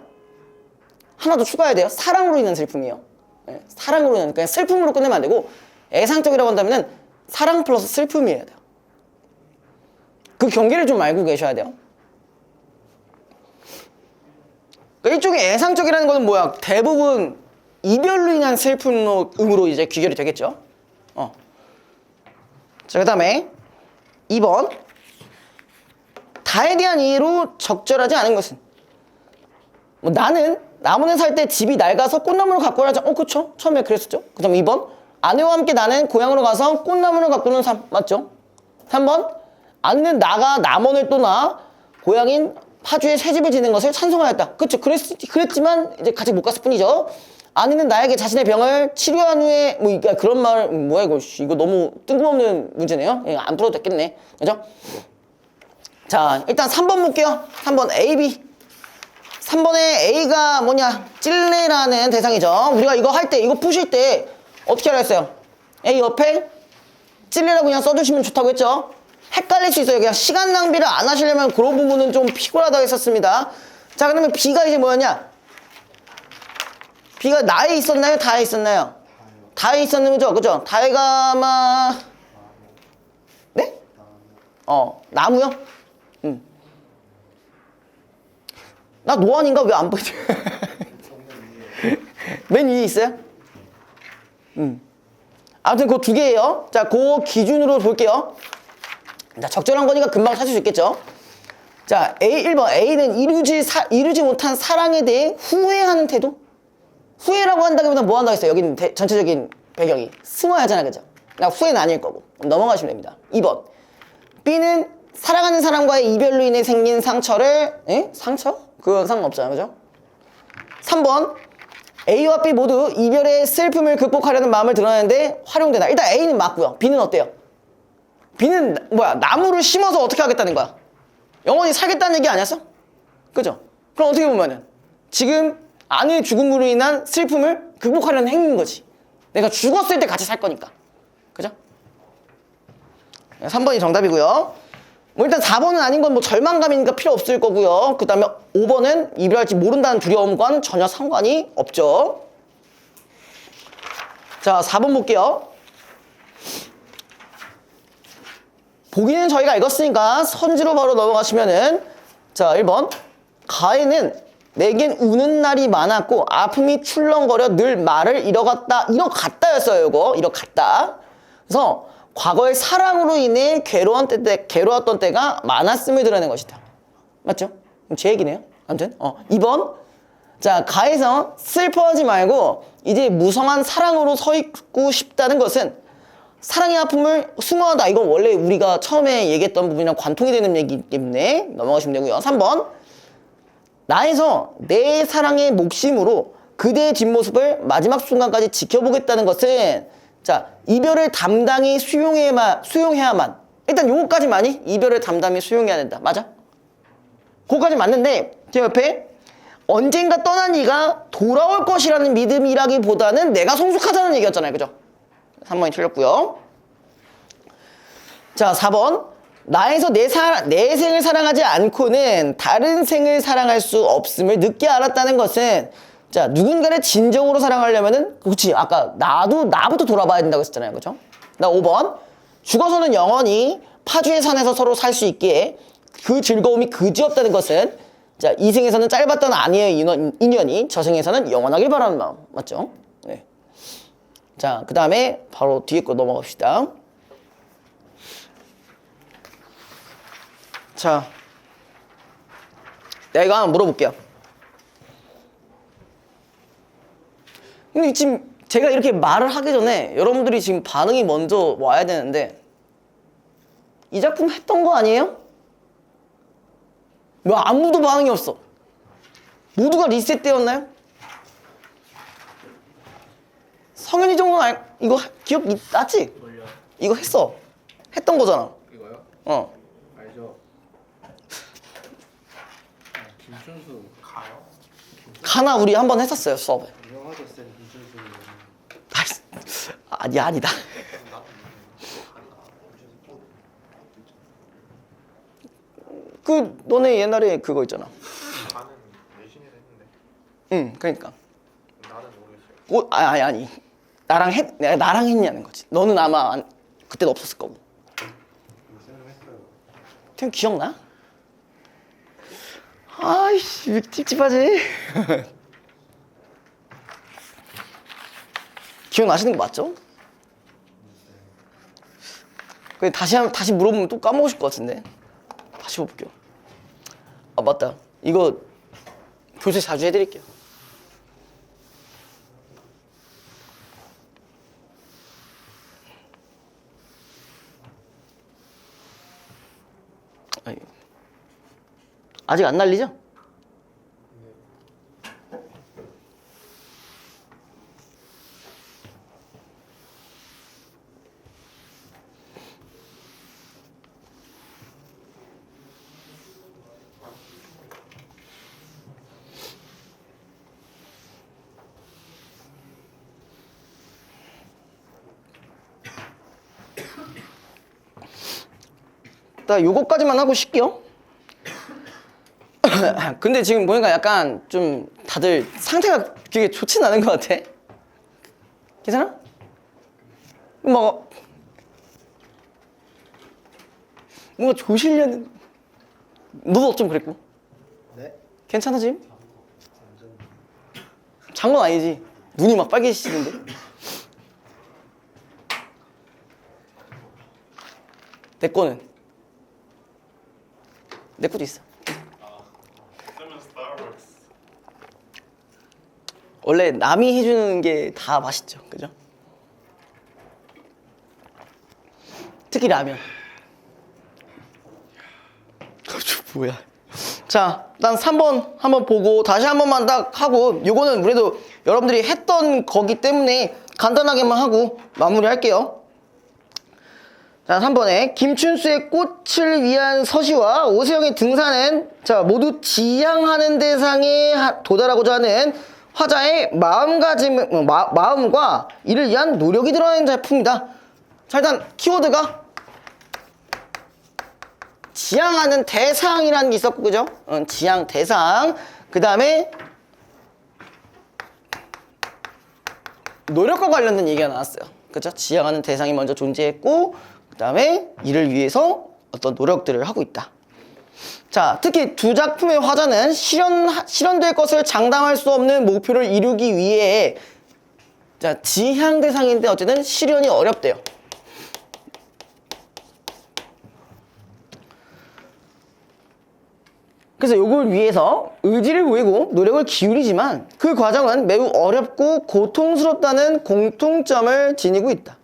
하나 더 추가해야 돼요. 사랑으로 인한 슬픔이에요. 네, 사랑으로 인한, 그냥 슬픔으로 끝내면 안 되고, 애상적이라고 한다면은 사랑 플러스 슬픔이어야 돼요. 그 경계를 좀 알고 계셔야 돼요. 그러니까 일종의 애상적이라는 거는 뭐야? 대부분 이별로 인한 슬픔으로 이제 귀결이 되겠죠. 자, 그 다음에 2번. 다에 대한 이해로 적절하지 않은 것은? 뭐 나는 나무늘 살 때 집이 낡아서 꽃나무를 갖고 가자. 그쵸? 처음에 그랬었죠. 그 다음 2번. 아내와 함께 나는 고향으로 가서 꽃나무를 가꾸는 삶. 맞죠? 3번. 아내는 나가 남원을 떠나 고향인 파주에 새 집을 짓는 것을 찬송하였다. 그쵸? 그랬지만 이제 같이 못 갔을 뿐이죠. 아내는 나에게 자신의 병을 치료한 후에 뭐 그런 말 뭐야 이거 너무 뜬금없는 문제네요. 안 풀어도 됐겠네. 그죠? 자, 일단 3번 볼게요. 3번 A, B. 3번에 A가 뭐냐? 찔레라는 대상이죠. 우리가 이거 할 때, 이거 푸실 때 어떻게 하라 했어요? A 옆에 찔레라고 그냥 써주시면 좋다고 했죠. 헷갈릴 수 있어요. 그냥 시간 낭비를 안 하시려면 그런 부분은 좀 피곤하다고 했었습니다. 자, 그러면 B가 이제 뭐였냐? B가 나에 있었나요? 다에 있었나요? 다에 있었는 거죠? 그죠? 다에가 아마 네? 나무요? 나 노안인가? 왜 안 보이지? 맨 위에 있어요? 아무튼 그 두 개예요. 자, 그 기준으로 볼게요. 자, 적절한 거니까 금방 찾을 수 있겠죠. 자, 1번. A는 이루지 못한 사랑에 대해 후회하는 태도? 후회라고 한다기보다 뭐 한다고 했어요? 여기는 전체적인 배경이 승화하잖아, 그죠? 나 후회는 아닐 거고. 넘어가시면 됩니다. 2번. B는 사랑하는 사람과의 이별로 인해 생긴 상처를, 상처? 그건 상관없잖아, 그죠? 3번. A와 B 모두 이별의 슬픔을 극복하려는 마음을 드러내는데 활용되다. 일단 A는 맞고요. B는 어때요? B는 뭐야? 나무를 심어서 어떻게 하겠다는 거야? 영원히 살겠다는 얘기 아니었어? 그죠? 그럼 어떻게 보면은 지금 아내의 죽음으로 인한 슬픔을 극복하려는 행위인 거지. 내가 죽었을 때 같이 살 거니까. 그죠? 3번이 정답이고요. 뭐 일단 4번은 아닌 건 뭐 절망감이니까 필요 없을 거고요. 그 다음에 5번은 이별할지 모른다는 두려움과는 전혀 상관이 없죠. 자, 4번 볼게요. 보기는 저희가 읽었으니까 선지로 바로 넘어가시면은, 자, 1번. 가에는 내겐 우는 날이 많았고 아픔이 출렁거려 늘 말을 잃어갔다였어요. 이거 그래서 과거의 사랑으로 인해 괴로웠던 때가 많았음을 드러내는 것이다. 맞죠? 제 얘기네요. 아무튼 2번. 자, 가에서 슬퍼하지 말고 이제 무성한 사랑으로 서 있고 싶다는 것은 사랑의 아픔을 승화하다. 이건 원래 우리가 처음에 얘기했던 부분이랑 관통이 되는 얘기이기 때문에 넘어가시면 되고요. 3번. 나에서 내 사랑의 목심으로 그대의 뒷모습을 마지막 순간까지 지켜보겠다는 것은, 자, 이별을 담당히 수용해야만. 일단 요거까지만이 이별을 담당히 수용해야 된다. 맞아? 그거까지 맞는데 제 옆에 언젠가 떠난 이가 돌아올 것이라는 믿음이라기보다는 내가 성숙하자는 얘기였잖아요. 그죠? 3번이 틀렸고요. 자, 4번. 나에서 내 생을 사랑하지 않고는 다른 생을 사랑할 수 없음을 늦게 알았다는 것은, 자, 누군가를 진정으로 사랑하려면은, 그렇지, 아까 나부터 돌아봐야 된다고 했잖아요. 그죠? 나 5번. 죽어서는 영원히 파주의 산에서 서로 살 수 있기에 그 즐거움이 그지없다는 것은, 자, 이 생에서는 짧았던 아내의 인연이 저 생에서는 영원하길 바라는 마음. 맞죠? 네. 자, 그 다음에 바로 뒤에 거 넘어갑시다. 자, 내가 이거 하나 물어볼게요. 근데 지금 제가 이렇게 말을 하기 전에 여러분들이 지금 반응이 먼저 와야 되는데, 이 작품 했던 거 아니에요? 왜 아무도 반응이 없어? 모두가 리셋되었나요? 성현이 정도는 이거 기억 나지? 뭘요? 이거 했던 거잖아. 이거요? 알죠. 김준수 가요? 가나 우리 한번 했었어요, 수업에. 유명하죠, 쌤 김준수. 아니야, 아니다. 그 너네 옛날에 그거 있잖아. 나는 내신을 했는데 응, 그러니까. 나는 모르겠어요. 아니. 나랑 했냐는 거지. 너는 아마 그때도 없었을 거고. 태형 기억나? 아이씨, 왜 찝찝하지? 기억나시는 거 맞죠? 근데 다시 물어보면 또 까먹으실 것 같은데. 다시 볼게요. 아, 맞다. 이거 교재 자주 해드릴게요. 아직 안 날리죠? 나 요거까지만 하고 쉴게요. 근데 지금 보니까 약간 좀 다들 상태가 되게 좋진 않은 것 같아. 괜찮아? 뭔가 조시려는. 너도 좀 그랬고. 네? 괜찮아 지금? 잔 건 아니지. 눈이 막 빨개지시는데. 내 거는 내 것도 있어. 그러면 스타벅스. 원래 남이 해주는 게 다 맛있죠, 그죠? 특히 라면. 뭐야? 자, 일단 3번 한번 보고 다시 한 번만 딱 하고, 요거는 그래도 여러분들이 했던 거기 때문에 간단하게만 하고 마무리할게요. 자, 3번에 김춘수의 꽃을 위한 서시와 오세영의 등산은 자 모두 지향하는 대상에 도달하고자 하는 화자의 마음과 이를 위한 노력이 드러나는 작품이다. 자, 일단 키워드가 지향하는 대상이라는 게 있었고, 그죠? 지향 대상. 그 다음에 노력과 관련된 얘기가 나왔어요. 그죠? 지향하는 대상이 먼저 존재했고, 그 다음에 이를 위해서 어떤 노력들을 하고 있다. 자, 특히 두 작품의 화자는 실현될 것을 장담할 수 없는 목표를 이루기 위해 자, 지향 대상인데 어쨌든 실현이 어렵대요. 그래서 이걸 위해서 의지를 모이고 노력을 기울이지만 그 과정은 매우 어렵고 고통스럽다는 공통점을 지니고 있다.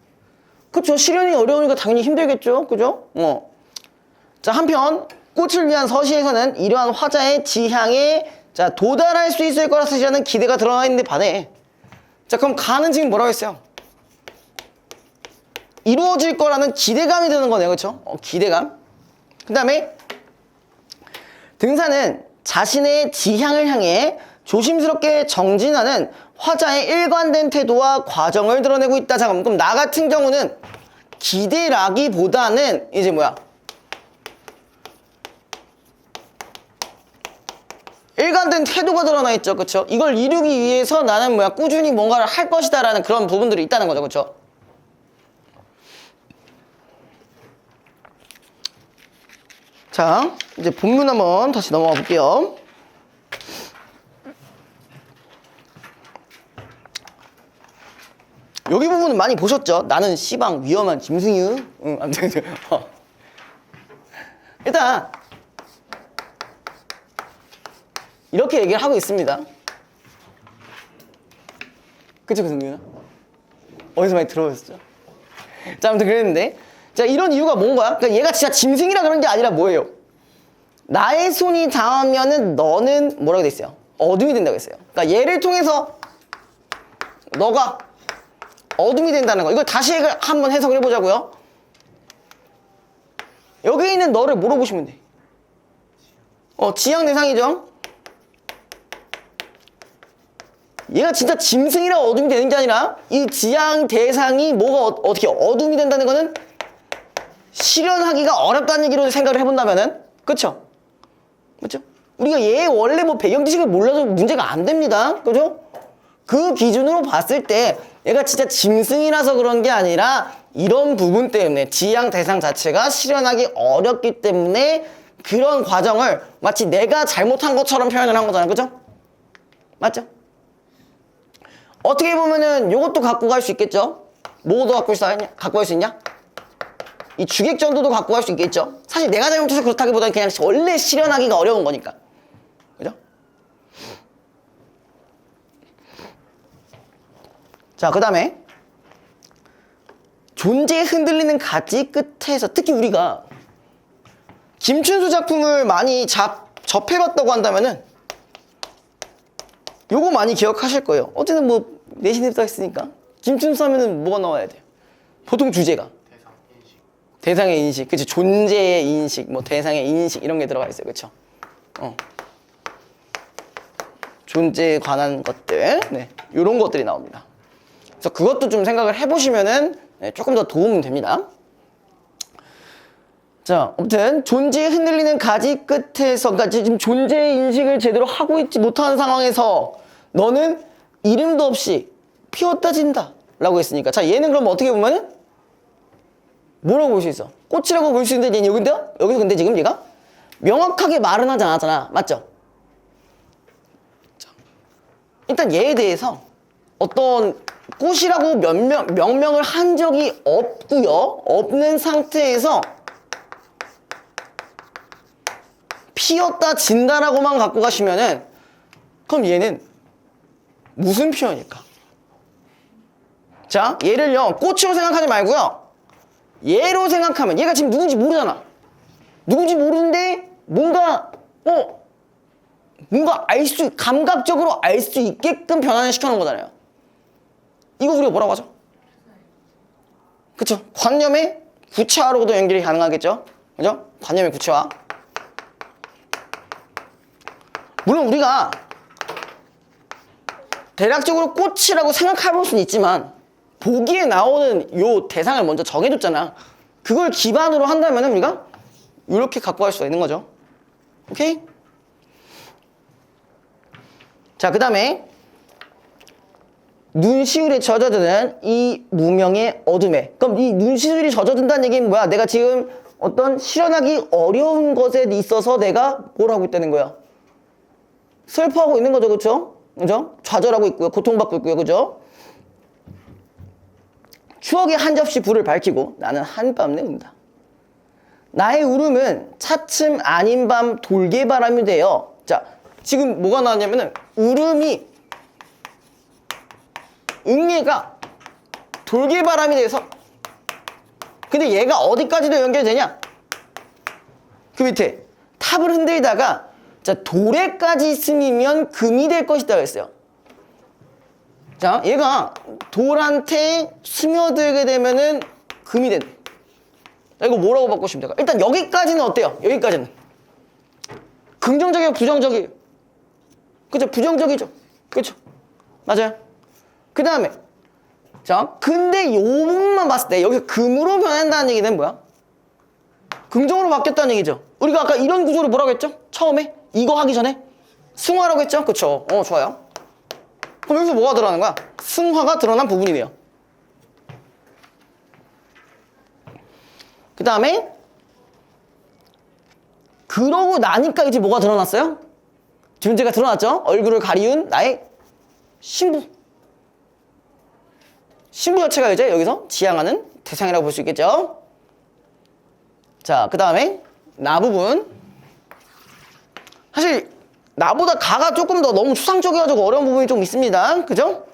그쵸? 실현이 어려우니까 당연히 힘들겠죠? 그죠? 자, 한편 꽃을 위한 서시에서는 이러한 화자의 지향에 자, 도달할 수 있을 거라 쓰시라는 기대가 드러나 있는데 반해. 자, 그럼 가는 지금 뭐라고 했어요? 이루어질 거라는 기대감이 드는 거네요. 그쵸? 기대감. 그 다음에 등산은 자신의 지향을 향해 조심스럽게 정진하는 화자의 일관된 태도와 과정을 드러내고 있다. 잠깐만, 그럼 나 같은 경우는 기대라기보다는 이제 뭐야? 일관된 태도가 드러나 있죠. 그쵸? 이걸 이루기 위해서 나는 뭐야? 꾸준히 뭔가를 할 것이다 라는 그런 부분들이 있다는 거죠. 그쵸? 자, 이제 본문 한번 다시 넘어가 볼게요. 여기 부분은 많이 보셨죠? 나는 시방 위험한 짐승이유. 아무튼 일단 이렇게 얘기를 하고 있습니다. 그쵸, 승규야? 어디서 많이 들어보셨죠? 자, 아무튼 그랬는데 자, 이런 이유가 뭔 거야? 그러니까 얘가 진짜 짐승이라 그런 게 아니라 뭐예요? 나의 손이 닿으면은 너는 뭐라고 돼 있어요? 어둠이 된다고 했어요. 그러니까 얘를 통해서 너가 어둠이 된다는 거. 이걸 다시 한번 해석을 해보자고요. 여기 있는 너를 뭐로 보시면 돼? 지향 대상이죠? 얘가 진짜 짐승이라 어둠이 되는 게 아니라 이 지향 대상이 뭐가 어떻게 어둠이 된다는 거는 실현하기가 어렵다는 얘기로 생각을 해본다면은 그쵸? 그쵸? 우리가 얘 원래 뭐 배경 지식을 몰라서 문제가 안 됩니다. 그죠? 그 기준으로 봤을 때 얘가 진짜 짐승이라서 그런 게 아니라 이런 부분 때문에 지향 대상 자체가 실현하기 어렵기 때문에 그런 과정을 마치 내가 잘못한 것처럼 표현을 한 거잖아요. 그죠? 맞죠? 어떻게 보면은 이것도 갖고 갈 수 있겠죠? 뭐도 갖고 갈 수 있냐? 이 주객전도도 갖고 갈 수 있겠죠? 사실 내가 잘못해서 그렇다기보다는 그냥 원래 실현하기가 어려운 거니까. 그죠? 자, 그 다음에 존재에 흔들리는 가지 끝에서 특히 우리가 김춘수 작품을 많이 접해봤다고 한다면은 요거 많이 기억하실 거예요. 어쨌든 뭐 내신에 써 있으니까 김춘수 하면은 뭐가 나와야 돼요? 보통 주제가 대상 인식. 대상의 인식, 그치? 존재의 인식, 뭐 대상의 인식 이런 게 들어가 있어요, 그쵸? 존재에 관한 것들, 네, 이런 것들이 나옵니다. 그래서 그것도 좀 생각을 해보시면은 네, 조금 더 도움이 됩니다. 자, 아무튼 존재에 흔들리는 가지 끝에서, 그러니까 지금 존재의 인식을 제대로 하고 있지 못하는 상황에서 너는 이름도 없이 피었다 진다 라고 했으니까, 자, 얘는 그럼 어떻게 보면은 뭐라고 볼 수 있어? 꽃이라고 볼 수 있는데 얘는 여기서 근데 지금 얘가 명확하게 말은 하지 않았잖아. 맞죠? 자, 일단 얘에 대해서 어떤 꽃이라고 명명을 한 적이 없고요. 없는 상태에서 피었다 진다라고만 갖고 가시면은 그럼 얘는 무슨 표현일까? 자, 얘를요 꽃으로 생각하지 말고요 얘로 생각하면 얘가 지금 누군지 모르잖아. 누군지 모르는데 뭔가 감각적으로 알 수 있게끔 변환을 시켜놓은 거잖아요. 이거 우리가 뭐라고 하죠? 그쵸? 관념의 구체화로도 연결이 가능하겠죠? 그죠? 관념의 구체화. 물론 우리가 대략적으로 꽃이라고 생각해볼 수는 있지만 보기에 나오는 요 대상을 먼저 정해줬잖아. 그걸 기반으로 한다면 우리가 이렇게 갖고 갈 수가 있는 거죠. 오케이? 자, 그 다음에 눈시울에 젖어드는 이 무명의 어둠에. 그럼 이 눈시울이 젖어든다는 얘기는 뭐야? 내가 지금 어떤 실현하기 어려운 것에 있어서 내가 뭘 하고 있다는 거야? 슬퍼하고 있는 거죠. 그쵸? 그죠? 좌절하고 있고요. 고통받고 있고요. 그죠? 추억의 한 접시 불을 밝히고 나는 한밤내 운다. 나의 울음은 차츰 아닌 밤 돌개바람이 되어. 자, 지금 뭐가 나왔냐면은 울음이 응애가 돌개바람이 돼서, 근데 얘가 어디까지도 연결되냐? 그 밑에 탑을 흔들다가 자, 돌에까지 스미면 금이 될 것이다 그랬어요. 자, 얘가 돌한테 스며들게 되면은 금이 된다. 자, 이거 뭐라고 바꾸시면 될까요? 일단 여기까지는 어때요? 여기까지는 긍정적이에요, 부정적이에요? 그죠? 부정적이죠. 그렇죠? 맞아요. 그 다음에 자, 근데 요 부분만 봤을 때 여기서 금으로 변한다는 얘기는 뭐야? 긍정으로 바뀌었다는 얘기죠. 우리가 아까 이런 구조를 뭐라고 했죠? 처음에 이거 하기 전에 승화라고 했죠? 그쵸? 좋아요. 그럼 여기서 뭐가 드러나는 거야? 승화가 드러난 부분이네요. 그 다음에 그러고 나니까 이제 뭐가 드러났어요? 존재가 드러났죠? 얼굴을 가리운 나의 신부. 신부 자체가 이제 여기서 지향하는 대상이라고 볼 수 있겠죠? 자, 그 다음에 나 부분. 사실 나보다 가가 조금 더 너무 추상적이어서 어려운 부분이 좀 있습니다. 그죠?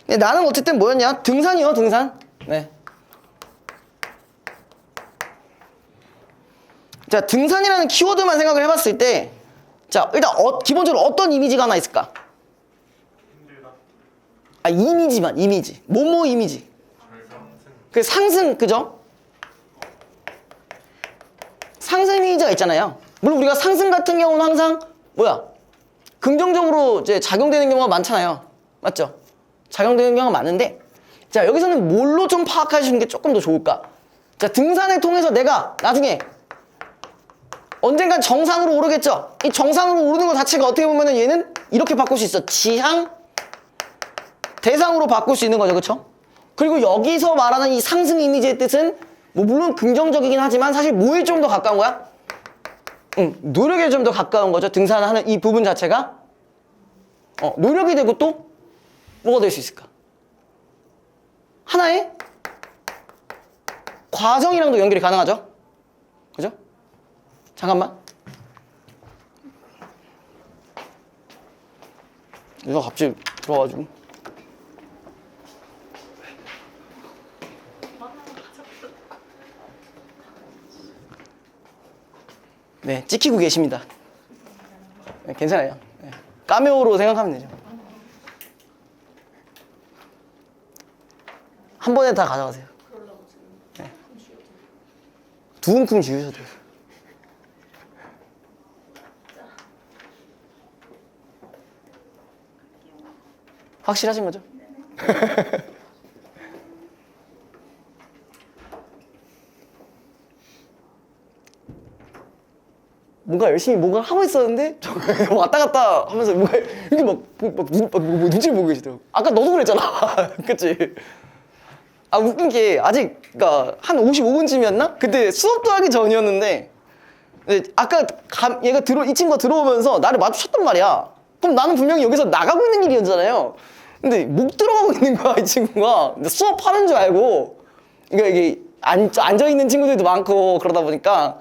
근데 나는 어쨌든 뭐였냐? 등산이요, 등산. 네. 자, 등산이라는 키워드만 생각을 해봤을 때, 자, 일단 기본적으로 어떤 이미지가 하나 있을까? 힘들다. 아, 이미지. 뭐뭐 이미지. 그 상승, 그죠? 상승 이미지가 있잖아요. 물론 우리가 상승 같은 경우는 항상 뭐야? 긍정적으로 이제 작용되는 경우가 많잖아요. 맞죠? 작용되는 경우가 많은데 자 여기서는 뭘로 좀 파악하시는 게 조금 더 좋을까? 자 등산을 통해서 내가 나중에 언젠간 정상으로 오르겠죠? 이 정상으로 오르는 것 자체가 어떻게 보면은 얘는 이렇게 바꿀 수 있어. 지향, 대상으로 바꿀 수 있는 거죠. 그쵸? 그리고 여기서 말하는 이 상승 이미지의 뜻은 뭐 물론 긍정적이긴 하지만 사실 뭐에 좀 더 가까운 거야? 노력에 좀 더 가까운 거죠. 등산하는 이 부분 자체가 노력이 되고 또 뭐가 될 수 있을까? 하나의 과정이랑도 연결이 가능하죠. 그죠? 잠깐만. 얘가 갑자기 들어와가지고. 네, 찍히고 계십니다. 네, 괜찮아요. 네, 까메오로 생각하면 되죠. 한 번에 다 가져가세요. 네. 두 움큼 지우셔도 돼요. 확실하신 거죠? 뭔가 열심히 뭔가 하고 있었는데 왔다 갔다 하면서 뭔가 이렇게 눈치를 보고 계시더라고. 아까 너도 그랬잖아. 그치? 아 웃긴 게 아직 그러니까 한 55분쯤이었나? 그때 수업도 하기 전이었는데 아까 얘가 이 친구가 들어오면서 나를 마주쳤단 말이야. 그럼 나는 분명히 여기서 나가고 있는 길이었잖아요. 근데 못 들어가고 있는 거야 이 친구가. 수업하는 줄 알고. 그러니까 이게 앉아있는 친구들도 많고 그러다 보니까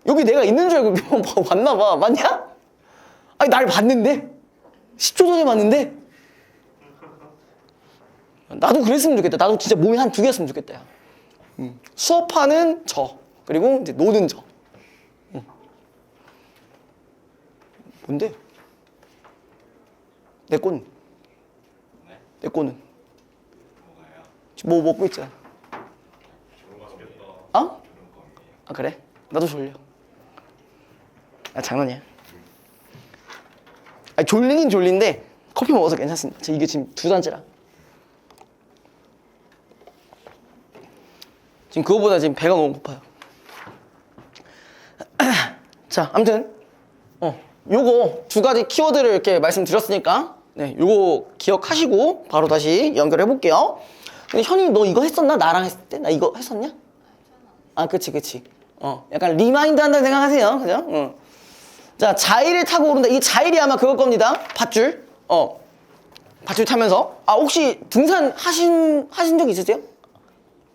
여기 내가 있는 줄 알고 봤나 봐. 맞냐? 아니 날 봤는데? 10초 전에 봤는데? 나도 그랬으면 좋겠다. 나도 진짜 몸이 한 2개였으면 좋겠다. 야. 수업하는 저 그리고 이제 노는 저. 뭔데? 내 꼬는. 내 꼬는. 뭐 먹고 있잖아. 어? 아 그래? 나도 졸려. 아 장난이야. 아 졸리긴 졸린데 커피 먹어서 괜찮습니다. 이게 지금 2잔째라. 지금 그거보다 지금 배가 너무 고파요. 자, 아무튼 요거 2가지 키워드를 이렇게 말씀드렸으니까 네, 요거 기억하시고 바로 다시 연결해 볼게요. 근데 현이 너 이거 했었나? 나랑 했을 때? 나 이거 했었냐? 아, 그치. 약간 리마인드 한다고 생각하세요. 그죠? 자, 자일을 타고 오른다. 이 자일이 아마 그걸 겁니다. 밧줄. 밧줄 타면서. 아, 혹시 등산 하신 적 있으세요?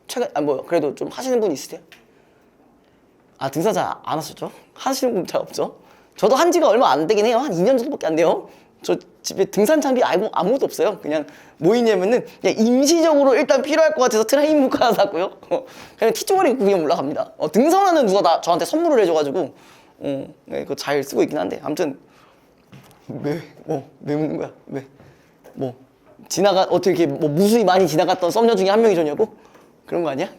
최근, 그래도 좀 하시는 분 있으세요? 아, 등산 잘 안 하셨죠? 하시는 분 잘 없죠? 저도 한 지가 얼마 안 되긴 해요. 한 2년 정도밖에 안 돼요. 저 집에 등산 장비 아무것도 없어요. 그냥 뭐 있냐면은 그냥 임시적으로 일단 필요할 것 같아서 트레이닝복 하나 샀고요. 그냥 티조거리 입고 그냥 올라갑니다. 등산화는 누가 저한테 선물을 해줘가지고 네, 그거 잘 쓰고 있긴 한데 아무튼 왜 묻는 거야? 왜? 어떻게 이렇게 무수히 많이 지나갔던 썸녀 중에 한 명이 저냐고? 그런 거 아니야?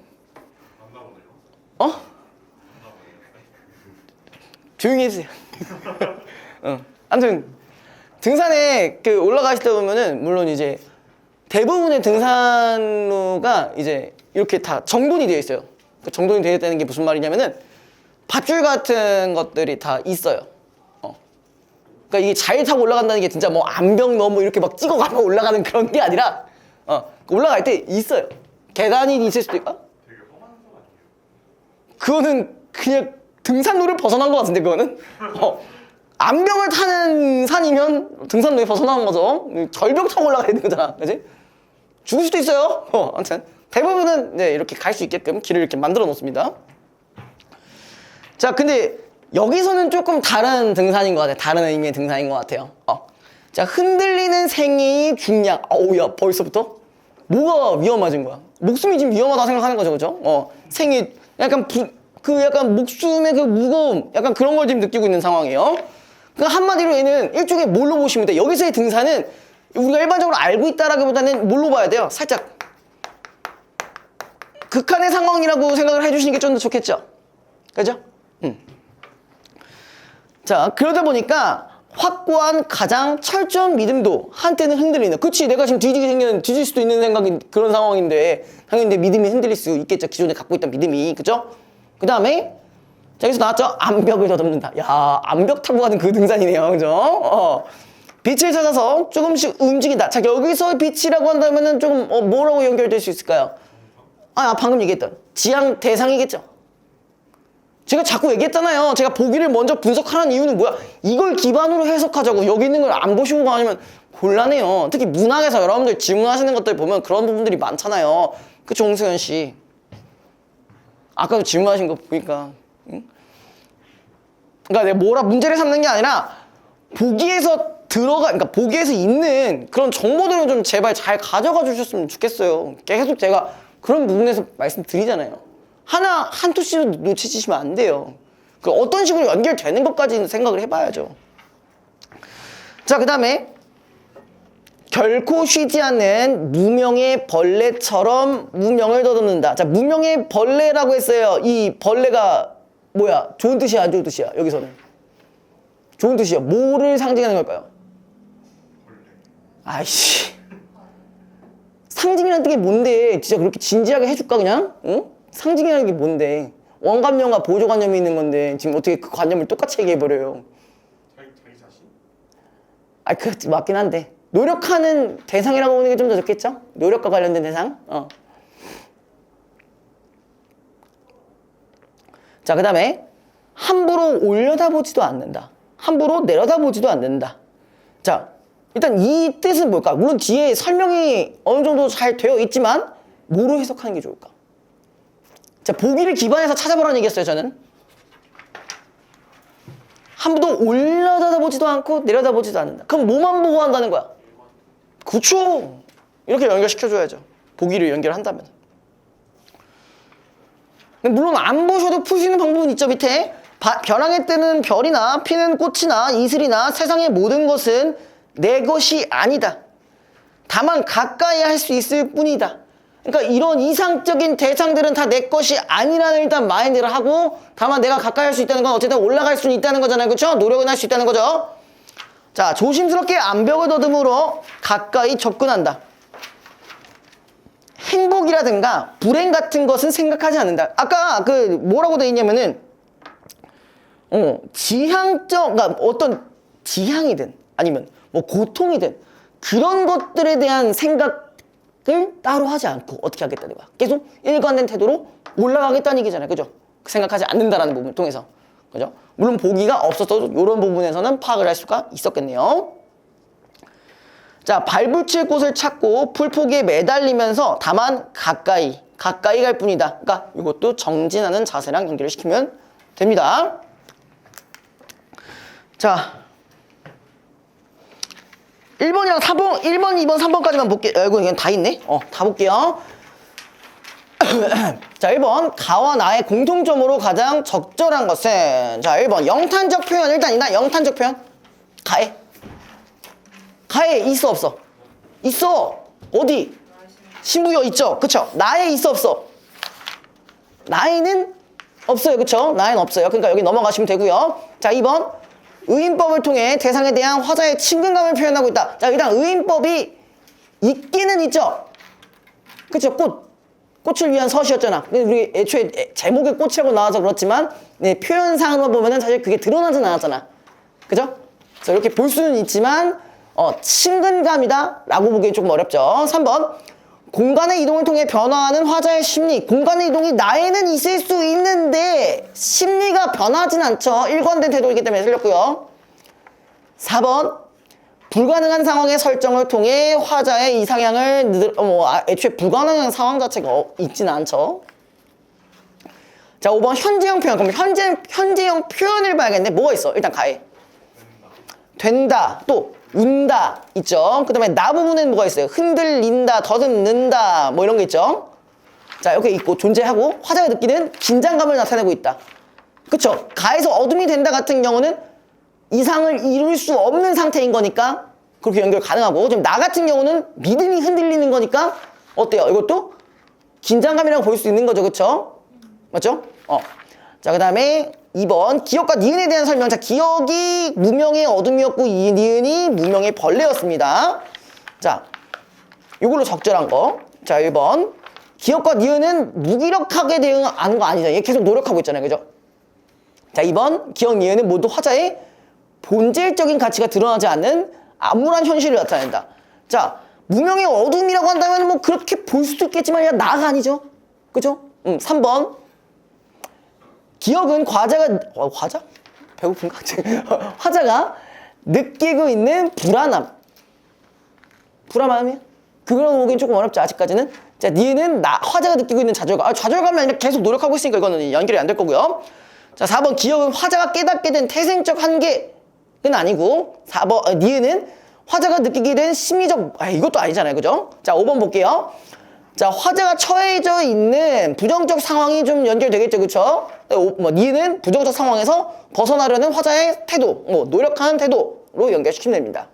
조용히 해주세요. 아무튼 등산에 올라가실 때 보면은 물론 이제 대부분의 등산로가 이제 이렇게 다 정돈이 되어 있어요. 정돈이 되어 있다는 게 무슨 말이냐면은 밧줄 같은 것들이 다 있어요. 그러니까 이게 자일 타고 올라간다는 게 진짜 암벽 너무 이렇게 막 찍어가면 올라가는 그런 게 아니라 올라갈 때 있어요. 계단이 있을 수도 있고. 그거는 그냥 등산로를 벗어난 것 같은데 그거는 암벽을 타는 산이면 등산로에 벗어나는 거죠. 절벽 타고 올라가야 되는 거잖아, 그지? 죽을 수도 있어요. 아무튼 대부분은 네, 이렇게 갈 수 있게끔 길을 이렇게 만들어 놓습니다. 자, 근데 여기서는 조금 다른 등산인 것 같아요. 다른 의미의 등산인 것 같아요. 자, 흔들리는 생애의 중량. 야, 벌써부터 뭐가 위험해진 거야? 목숨이 지금 위험하다 생각하는 거죠, 그죠? 생애 약간 약간 목숨의 그 무거움, 약간 그런 걸 지금 느끼고 있는 상황이에요. 그러니까 한마디로 얘는 일종의 뭘로 보시면 돼. 여기서의 등산은 우리가 일반적으로 알고 있다라기보다는 뭘로 봐야 돼요? 살짝 극한의 상황이라고 생각을 해주시는 게 좀 더 좋겠죠? 그죠? 자, 그러다 보니까 확고한 가장 철저한 믿음도 한때는 흔들린다. 그치, 내가 지금 뒤질 수도 있는 생각인 그런 상황인데 당연히 내 믿음이 흔들릴 수 있겠죠. 기존에 갖고 있던 믿음이. 그죠? 그 다음에 자, 여기서 나왔죠? 암벽을 더듬는다. 야, 암벽 타고 가는 그 등산이네요. 그죠? 빛을 찾아서 조금씩 움직인다. 자, 여기서 빛이라고 한다면은 조금 뭐라고 연결될 수 있을까요? 방금 얘기했던 지향 대상이겠죠. 제가 자꾸 얘기했잖아요. 제가 보기를 먼저 분석하는 이유는 뭐야? 이걸 기반으로 해석하자고. 여기 있는 걸 안 보시고 가면 곤란해요. 특히 문학에서 여러분들 질문하시는 것들 보면 그런 부분들이 많잖아요. 그쵸, 홍수연 씨? 아까도 질문하신 거 보니까. 응? 그러니까 내가 문제를 삼는 게 아니라 보기에서 그러니까 보기에서 있는 그런 정보들을 좀 제발 잘 가져가 주셨으면 좋겠어요. 계속 제가 그런 부분에서 말씀드리잖아요. 한두 씨도 놓치시면 안 돼요. 그 어떤 식으로 연결되는 것까지는 생각을 해봐야죠. 자, 그 다음에 결코 쉬지 않는 무명의 벌레처럼 무명을 더듬는다. 자, 무명의 벌레라고 했어요. 이 벌레가 뭐야? 좋은 뜻이야, 안 좋은 뜻이야? 여기서는 좋은 뜻이야. 뭐를 상징하는 걸까요? 아이씨, 상징이라는 게 뭔데? 진짜 그렇게 진지하게 해줄까 그냥? 응? 상징이라는 게 뭔데? 원관념과 보조관념이 있는 건데 지금 어떻게 그 관념을 똑같이 얘기해버려요? 자기 자신? 그 맞긴 한데 노력하는 대상이라고 보는 게 좀 더 좋겠죠? 노력과 관련된 대상. 자, 그 다음에 함부로 올려다보지도 않는다. 함부로 내려다보지도 않는다. 자, 일단 이 뜻은 뭘까? 물론 뒤에 설명이 어느 정도 잘 되어 있지만 뭐로 해석하는 게 좋을까? 자, 보기를 기반해서 찾아보라는 얘기였어요, 저는. 함부로 올려다보지도 않고 내려다보지도 않는다. 그럼 뭐만 보고 한다는 거야? 그쵸? 이렇게 연결시켜줘야죠. 보기를 연결한다면. 물론 안 보셔도 풀 수 있는 방법은 있죠. 밑에 벼랑에 뜨는 별이나 피는 꽃이나 이슬이나 세상의 모든 것은 내 것이 아니다. 다만 가까이 할 수 있을 뿐이다. 그러니까 이런 이상적인 대상들은 다 내 것이 아니라는 일단 마인드를 하고 다만 내가 가까이 할 수 있다는 건 어쨌든 올라갈 수는 있다는 거잖아요. 그렇죠? 노력은 할 수 있다는 거죠. 자, 조심스럽게 암벽을 더듬으로 가까이 접근한다. 행복이라든가 불행 같은 것은 생각하지 않는다. 아까 그 뭐라고 돼 있냐면은 지향적, 그러니까 어떤 지향이든 아니면 뭐 고통이든 그런 것들에 대한 생각을 따로 하지 않고 어떻게 하겠다는 거야. 계속 일관된 태도로 올라가겠다는 얘기잖아요. 그죠? 생각하지 않는다라는 부분을 통해서. 그죠? 물론 보기가 없었어도 이런 부분에서는 파악을 할 수가 있었겠네요. 자, 발붙일 곳을 찾고 풀포기에 매달리면서 다만 가까이 갈 뿐이다. 그러니까 이것도 정진하는 자세랑 연결을 시키면 됩니다. 자, 1번이랑 4번, 1번, 2번, 3번까지만 볼게요. 이거 그냥 다 있네. 다 볼게요. 자, 1번. 가와 나의 공통점으로 가장 적절한 것은, 자, 1번. 영탄적 표현. 일단 영탄적 표현. 가에 있어, 없어? 있어. 어디? 신부여 있죠? 그쵸? 나에 있어, 없어? 나에는 없어요. 그쵸? 나에는 없어요. 그러니까 여기 넘어가시면 되고요. 자, 2번. 의인법을 통해 대상에 대한 화자의 친근감을 표현하고 있다. 자, 일단 의인법이 있기는 있죠? 그쵸? 꽃을 위한 서시였잖아. 우리 애초에 제목에 꽃이라고 나와서 그렇지만 표현상으로 보면은 사실 그게 드러나진 않았잖아. 그죠? 그래서 이렇게 볼 수는 있지만 친근감이다 라고 보기엔 조금 어렵죠. 3번. 공간의 이동을 통해 변화하는 화자의 심리. 공간의 이동이 나에는 있을 수 있는데 심리가 변하진 않죠. 일관된 태도이기 때문에 틀렸고요. 4번. 불가능한 상황의 설정을 통해 화자의 이상향을 애초에 불가능한 상황 자체가 있지는 않죠. 자, 5번 현재형 표현. 그럼 현재형 표현을 봐야겠네. 뭐가 있어? 일단 가해. 된다. 또 운다 있죠. 그 다음에 나 부분에는 뭐가 있어요? 흔들린다, 더듬는다 뭐 이런 게 있죠. 자, 이렇게 있고 존재하고 화자가 느끼는 긴장감을 나타내고 있다. 그쵸? 가에서 어둠이 된다 같은 경우는 이상을 이룰 수 없는 상태인 거니까 그렇게 연결 가능하고, 지금 나 같은 경우는 믿음이 흔들리는 거니까 어때요? 이것도 긴장감이라고 볼 수 있는 거죠. 그쵸? 맞죠? 자, 그 다음에 2번 기억과 니은에 대한 설명. 자, 기억이 무명의 어둠이었고 이 니은이 무명의 벌레였습니다. 자, 이걸로 적절한 거. 자, 1번 기억과 니은은 무기력하게 대응하는 거 아니잖아요. 얘 계속 노력하고 있잖아요. 그죠? 자, 2번 기억 니은은 모두 화자의 본질적인 가치가 드러나지 않는 암울한 현실을 나타낸다. 자, 무명의 어둠이라고 한다면 뭐 그렇게 볼 수도 있겠지만 야, 나가 아니죠. 그죠? 3번 기억은 과자? 배고픈가? 화자가 느끼고 있는 불안함이야? 그거는 보기엔 조금 어렵죠, 아직까지는. 자, 니은은 화자가 느끼고 있는 좌절감. 좌절감이 아니라 계속 노력하고 있으니까 이거는 연결이 안 될 거고요. 자, 4번 기억은 화자가 깨닫게 된 태생적 한계는 아니고 4번 니은은 화자가 느끼게 된 심리적 이것도 아니잖아요. 그죠? 자, 5번 볼게요. 자, 화자가 처해져 있는 부정적 상황이 좀 연결되겠죠. 그쵸? 니은은 부정적 상황에서 벗어나려는 화자의 태도, 노력하는 태도로 연결시키면 됩니다.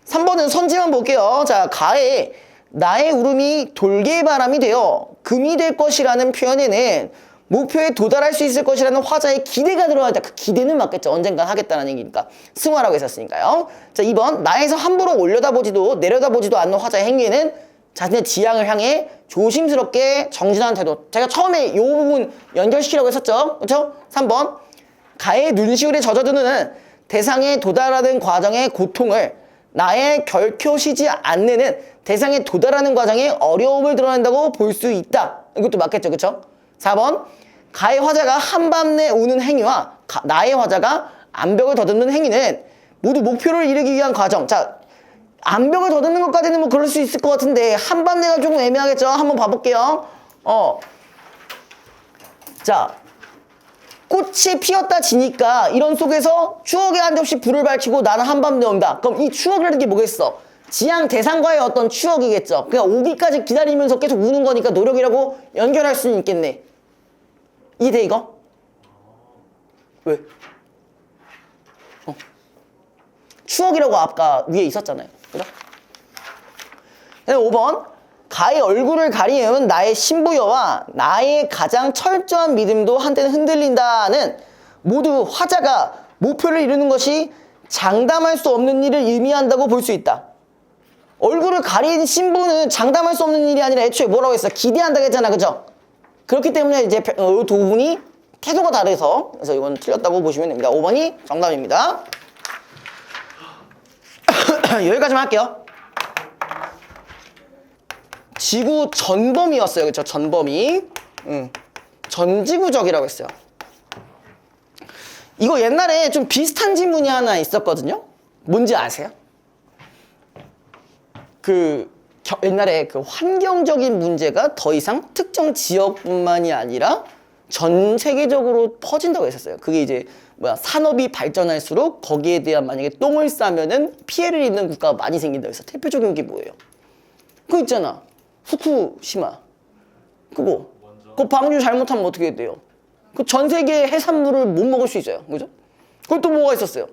3번은 선지만 볼게요. 자, 가에 나의 울음이 돌개바람이 되어 금이 될 것이라는 표현에는 목표에 도달할 수 있을 것이라는 화자의 기대가 들어가 있다. 그 기대는 맞겠죠. 언젠간 하겠다는 얘기니까. 승화라고 했었으니까요. 자, 2번 나에서 함부로 올려다보지도 내려다보지도 않는 화자의 행위에는 자신의 지향을 향해 조심스럽게 정진하는 태도. 제가 처음에 이 부분 연결시키라고 했었죠. 그렇죠? 3번 가의 눈시울에 젖어드는 대상에 도달하는 과정의 고통을 나의 결코 쉬지 않는 대상에 도달하는 과정의 어려움을 드러낸다고 볼 수 있다. 이것도 맞겠죠. 그렇죠? 4번 가의 화자가 한밤내 우는 행위와 나의 화자가 암벽을 더듬는 행위는 모두 목표를 이루기 위한 과정. 자, 암벽을 더듬는 것까지는 뭐 그럴 수 있을 것 같은데 한밤내가 조금 애매하겠죠. 한번 봐볼게요. 자, 꽃이 피었다 지니까 이런 속에서 추억의 한 접시 불을 밝히고 나는 한밤내 온다. 그럼 이 추억이라는 게 뭐겠어? 지향 대상과의 어떤 추억이겠죠. 그냥 오기까지 기다리면서 계속 우는 거니까 노력이라고 연결할 수는 있겠네. 이해돼 이거? 왜? 추억이라고 아까 위에 있었잖아요. 그죠? 5번 가의 얼굴을 가리는 나의 신부여와 나의 가장 철저한 믿음도 한때는 흔들린다는 모두 화자가 목표를 이루는 것이 장담할 수 없는 일을 의미한다고 볼 수 있다. 얼굴을 가린 신부는 장담할 수 없는 일이 아니라 애초에 뭐라고 했어? 기대한다고 했잖아. 그죠? 그렇기 때문에 이제 두 분이 태도가 다르서 그래서 이건 틀렸다고 보시면 됩니다. 5번이 정답입니다. 여기까지만 할게요. 지구 전범위였어요. 그렇죠? 전범위. 전지구적이라고 했어요. 이거 옛날에 좀 비슷한 질문이 하나 있었거든요. 뭔지 아세요? 옛날에 그 환경적인 문제가 더 이상 특정 지역뿐만이 아니라 전 세계적으로 퍼진다고 했었어요. 그게 이제 산업이 발전할수록 거기에 대한 만약에 똥을 싸면은 피해를 입는 국가가 많이 생긴다고 해서 대표적인 게 뭐예요? 그거 있잖아. 후쿠시마. 그거 방류 잘못하면 어떻게 돼요? 그 전 세계 해산물을 못 먹을 수 있어요. 그죠? 그것도 뭐가 있었어요?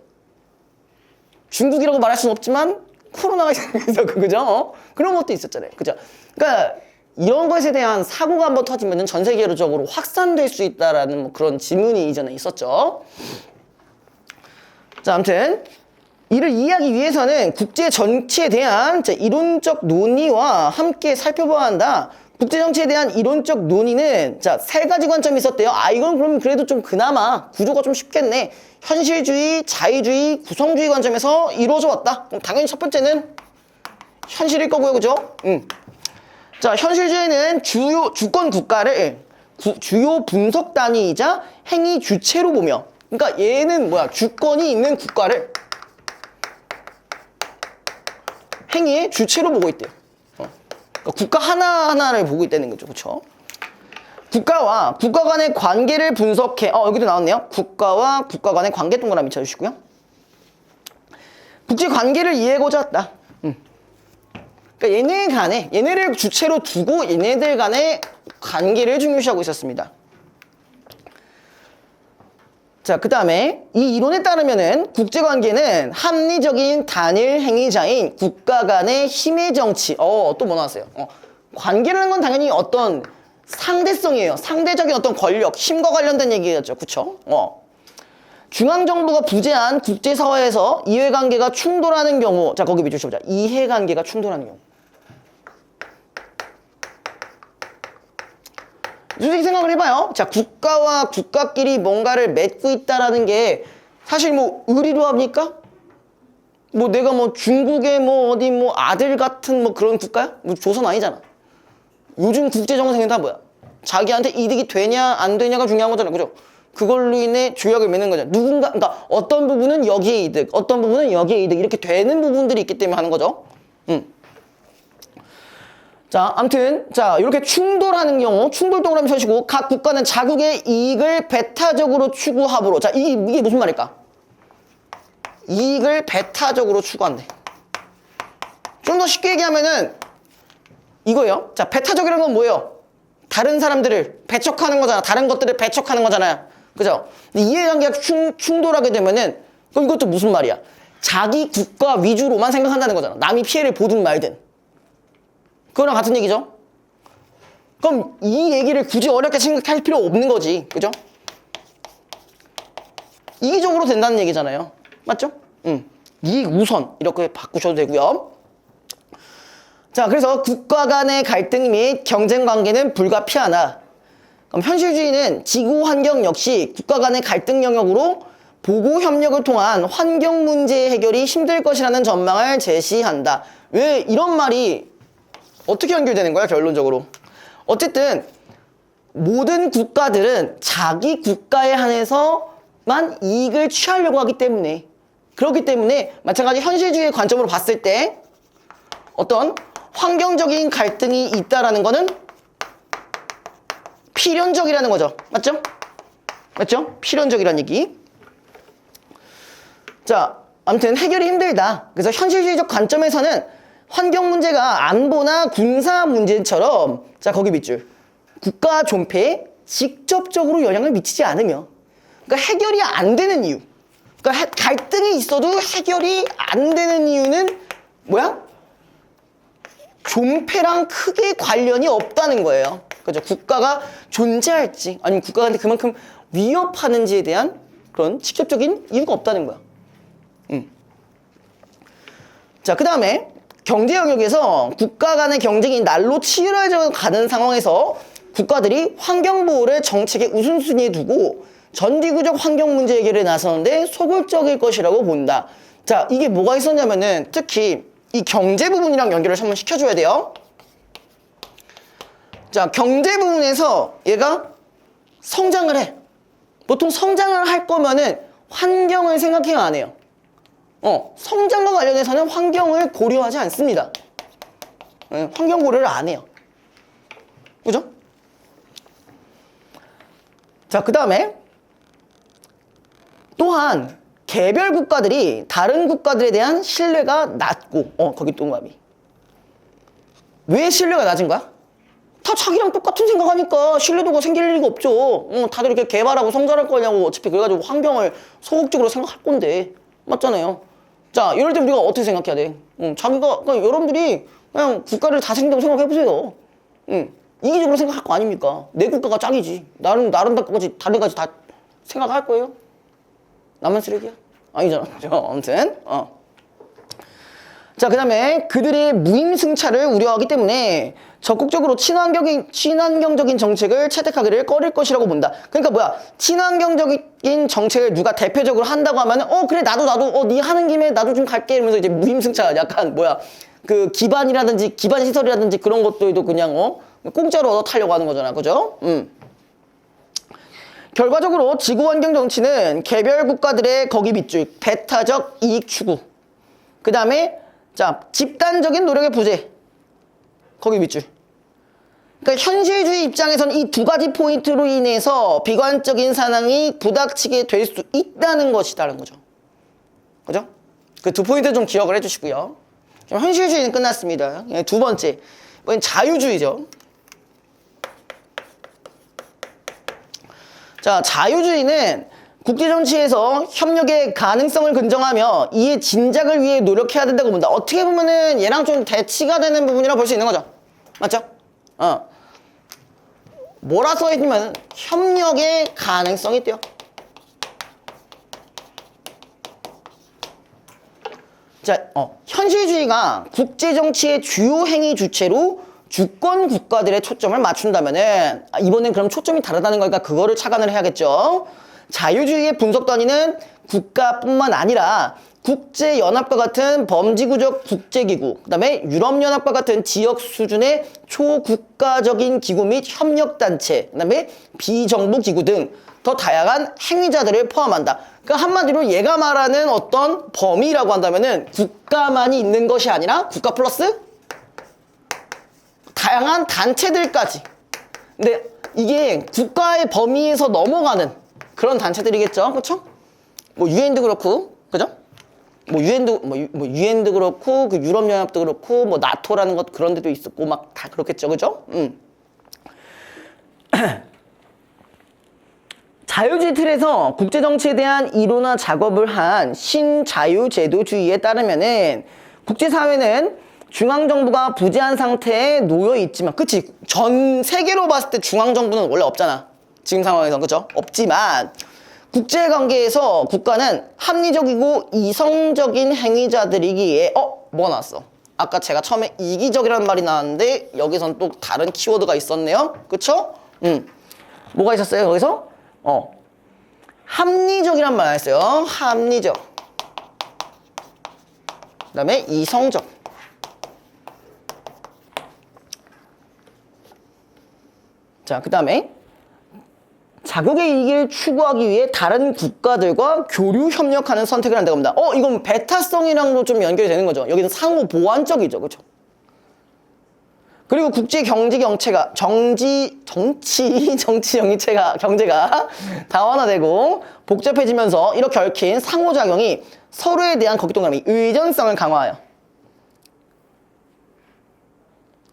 중국이라고 말할 수는 없지만 코로나가 있어서 그죠? 그런 것도 있었잖아요. 그죠? 그러니까 이런 것에 대한 사고가 한번 터지면 전 세계적으로 확산될 수 있다라는 뭐 그런 지문이 이전에 있었죠. 자, 아무튼 이를 이해하기 위해서는 국제 정치에 대한 이론적 논의와 함께 살펴봐야 한다. 국제 정치에 대한 이론적 논의는 세 가지 관점이 있었대요. 이건 그럼 그래도 좀 그나마 구조가 좀 쉽겠네. 현실주의, 자유주의, 구성주의 관점에서 이루어져 왔다. 그럼 당연히 첫 번째는 현실일 거고요. 그죠? 자, 현실주의는 주권 국가를 주요 분석 단위이자 행위 주체로 보며, 그러니까 얘는 주권이 있는 국가를 행위의 주체로 보고 있대요. 그러니까 국가 하나하나를 보고 있다는 거죠. 그렇죠? 국가와 국가 간의 관계를 분석해. 여기도 나왔네요. 국가와 국가 간의 관계 동그라미 쳐주시고요. 국제 관계를 이해하고자 했다. 그러니까 얘네를 주체로 두고 얘네들 간의 관계를 중요시하고 있었습니다. 자, 그 다음에 이 이론에 따르면은 국제관계는 합리적인 단일 행위자인 국가 간의 힘의 정치. 또 뭐 나왔어요? 관계라는 건 당연히 어떤 상대성이에요. 상대적인 어떤 권력, 힘과 관련된 얘기였죠. 그쵸? 중앙정부가 부재한 국제사회에서 이해관계가 충돌하는 경우, 자, 거기 밑줄 쳐보자. 이해관계가 충돌하는 경우. 솔직히 생각을 해봐요. 자, 국가와 국가끼리 뭔가를 맺고 있다라는 게 사실 뭐 의리로 합니까? 뭐 내가 뭐 중국의 뭐 어디 뭐 아들 같은 뭐 그런 국가야? 뭐 조선 아니잖아. 요즘 국제정세는 다 뭐야? 자기한테 이득이 되냐 안 되냐가 중요한 거잖아. 그죠? 그걸로 인해 조약을 맺는 거잖아. 누군가, 그러니까 어떤 부분은 여기에 이득, 어떤 부분은 여기에 이득 이렇게 되는 부분들이 있기 때문에 하는 거죠. 자, 아무튼 자 이렇게 충돌하는 경우 충돌 동그라미 쳐시고 각 국가는 자국의 이익을 배타적으로 추구하므로 자 이게 무슨 말일까? 이익을 배타적으로 추구한대. 좀 더 쉽게 얘기하면은 이거예요. 자, 배타적이라는 건 뭐예요? 다른 사람들을 배척하는 거잖아. 다른 것들을 배척하는 거잖아요. 그죠? 근데 이해관계가 충돌하게 되면은 그럼 이것도 무슨 말이야? 자기 국가 위주로만 생각한다는 거잖아. 남이 피해를 보든 말든. 그거랑 같은 얘기죠? 그럼 이 얘기를 굳이 어렵게 생각할 필요 없는 거지. 그죠? 이기적으로 된다는 얘기잖아요. 맞죠? 이익 우선 이렇게 바꾸셔도 되고요. 자, 그래서 국가 간의 갈등 및 경쟁 관계는 불가피하나 그럼 현실주의는 지구 환경 역시 국가 간의 갈등 영역으로 보고 협력을 통한 환경 문제 해결이 힘들 것이라는 전망을 제시한다. 왜 이런 말이 어떻게 연결되는 거야, 결론적으로? 어쨌든 모든 국가들은 자기 국가에 한해서만 이익을 취하려고 하기 때문에 그렇기 때문에 마찬가지 현실주의의 관점으로 봤을 때 어떤 환경적인 갈등이 있다라는 거는 필연적이라는 거죠. 맞죠? 맞죠? 필연적이라는 얘기. 자, 아무튼 해결이 힘들다. 그래서 현실주의적 관점에서는 환경 문제가 안보나 군사 문제처럼 자, 거기 밑줄. 국가 존폐에 직접적으로 영향을 미치지 않으며 그러니까 해결이 안 되는 이유. 그러니까 갈등이 있어도 해결이 안 되는 이유는 뭐야? 존폐랑 크게 관련이 없다는 거예요. 그죠? 국가가 존재할지 아니면 국가한테 그만큼 위협하는지에 대한 그런 직접적인 이유가 없다는 거야. 자, 그 다음에 경제 영역에서 국가 간의 경쟁이 날로 치열해져 가는 상황에서 국가들이 환경보호를 정책의 우선순위에 두고 전기구적 환경 문제 해결에 나서는데 소극적일 것이라고 본다. 자, 이게 뭐가 있었냐면은 특히 이 경제 부분이랑 연결을 한번 시켜줘야 돼요. 자, 경제 부분에서 얘가 성장을 해. 보통 성장을 할 거면은 환경을 생각해야 안 해요. 성장과 관련해서는 환경을 고려하지 않습니다. 환경 고려를 안 해요. 그죠? 자, 그 다음에 또한 개별 국가들이 다른 국가들에 대한 신뢰가 낮고 거기 동감이 왜 신뢰가 낮은 거야? 다 자기랑 똑같은 생각하니까 신뢰도가 생길 리가 없죠. 다들 이렇게 개발하고 성장할 거냐고 어차피 그래가지고 환경을 소극적으로 생각할 건데 맞잖아요. 자, 이럴 때 우리가 어떻게 생각해야 돼? 자기가 그러니까 여러분들이 그냥 국가를 다 생긴다고 생각해보세요. 이기적으로 생각할 거 아닙니까? 내 국가가 짱이지. 나름 나까지 다른 가지 다 생각할 거예요? 나만 쓰레기야? 아니잖아. 아무튼 자, 그 다음에 그들의 무임승차를 우려하기 때문에 적극적으로 친환경적인 정책을 채택하기를 꺼릴 것이라고 본다. 그러니까 뭐야? 친환경적인 정책을 누가 대표적으로 한다고 하면은 그래 나도 네 하는 김에 나도 좀 갈게 이러면서 이제 무임승차 약간 뭐야? 그 기반이라든지 기반 시설이라든지 그런 것들도 그냥 공짜로 얻어 타려고 하는 거잖아. 그죠? 결과적으로 지구환경 정치는 개별 국가들의 거기 밑줄 배타적 이익 추구 그 다음에 자 집단적인 노력의 부재 거기 밑줄 그러니까 현실주의 입장에서는 이 두 가지 포인트로 인해서 비관적인 상황이 부닥치게 될 수 있다는 것이다라는 거죠. 그죠? 그 두 포인트 좀 기억을 해주시고요. 현실주의는 끝났습니다. 두 번째 이번엔 자유주의죠. 자, 자유주의는 국제정치에서 협력의 가능성을 긍정하며 이의 진작을 위해 노력해야 된다고 본다. 어떻게 보면은 얘랑 좀 대치가 되는 부분이라고 볼 수 있는 거죠. 맞죠? 뭐라 써있냐면 협력의 가능성이 있대요. 자, 현실주의가 국제정치의 주요 행위 주체로 주권 국가들의 초점을 맞춘다면은 이번엔 그럼 초점이 다르다는 거니까 그거를 착안을 해야겠죠. 자유주의의 분석 단위는 국가뿐만 아니라 국제연합과 같은 범지구적 국제기구, 그 다음에 유럽연합과 같은 지역 수준의 초국가적인 기구 및 협력단체, 그 다음에 비정부기구 등 더 다양한 행위자들을 포함한다. 그러니까 한마디로 얘가 말하는 어떤 범위라고 한다면은 국가만이 있는 것이 아니라 국가 플러스 다양한 단체들까지. 근데 이게 국가의 범위에서 넘어가는 그런 단체들이겠죠. 그렇죠? 뭐 유엔도 그렇고, 그죠? 뭐 유엔도 그렇고, 그 유럽 연합도 그렇고, 뭐 나토라는 것 그런 데도 있었고 막 다 그렇겠죠. 그죠? 자유주의 틀에서 국제정치에 대한 이론화 작업을 한 신자유제도주의에 따르면은 국제사회는 중앙정부가 부재한 상태에 놓여 있지만, 그치? 전 세계로 봤을 때 중앙정부는 원래 없잖아. 지금 상황에선, 그쵸? 없지만, 국제관계에서 국가는 합리적이고 이성적인 행위자들이기에, 뭐가 나왔어? 아까 제가 처음에 이기적이라는 말이 나왔는데, 여기선 또 다른 키워드가 있었네요? 그쵸? 뭐가 있었어요, 거기서? 합리적이란 말 나왔어요. 합리적. 그 다음에 이성적. 자, 그 다음에 자국의 이익을 추구하기 위해 다른 국가들과 교류 협력하는 선택을 한다고 합니다. 이건 배타성이랑도 좀 연결이 되는 거죠. 여기는 상호 보완적이죠. 그렇죠? 그리고 국제 경제 경제가 경제가 다원화되고 복잡해지면서 이렇게 얽힌 상호작용이 서로에 대한 거기동감이 의존성을 강화하여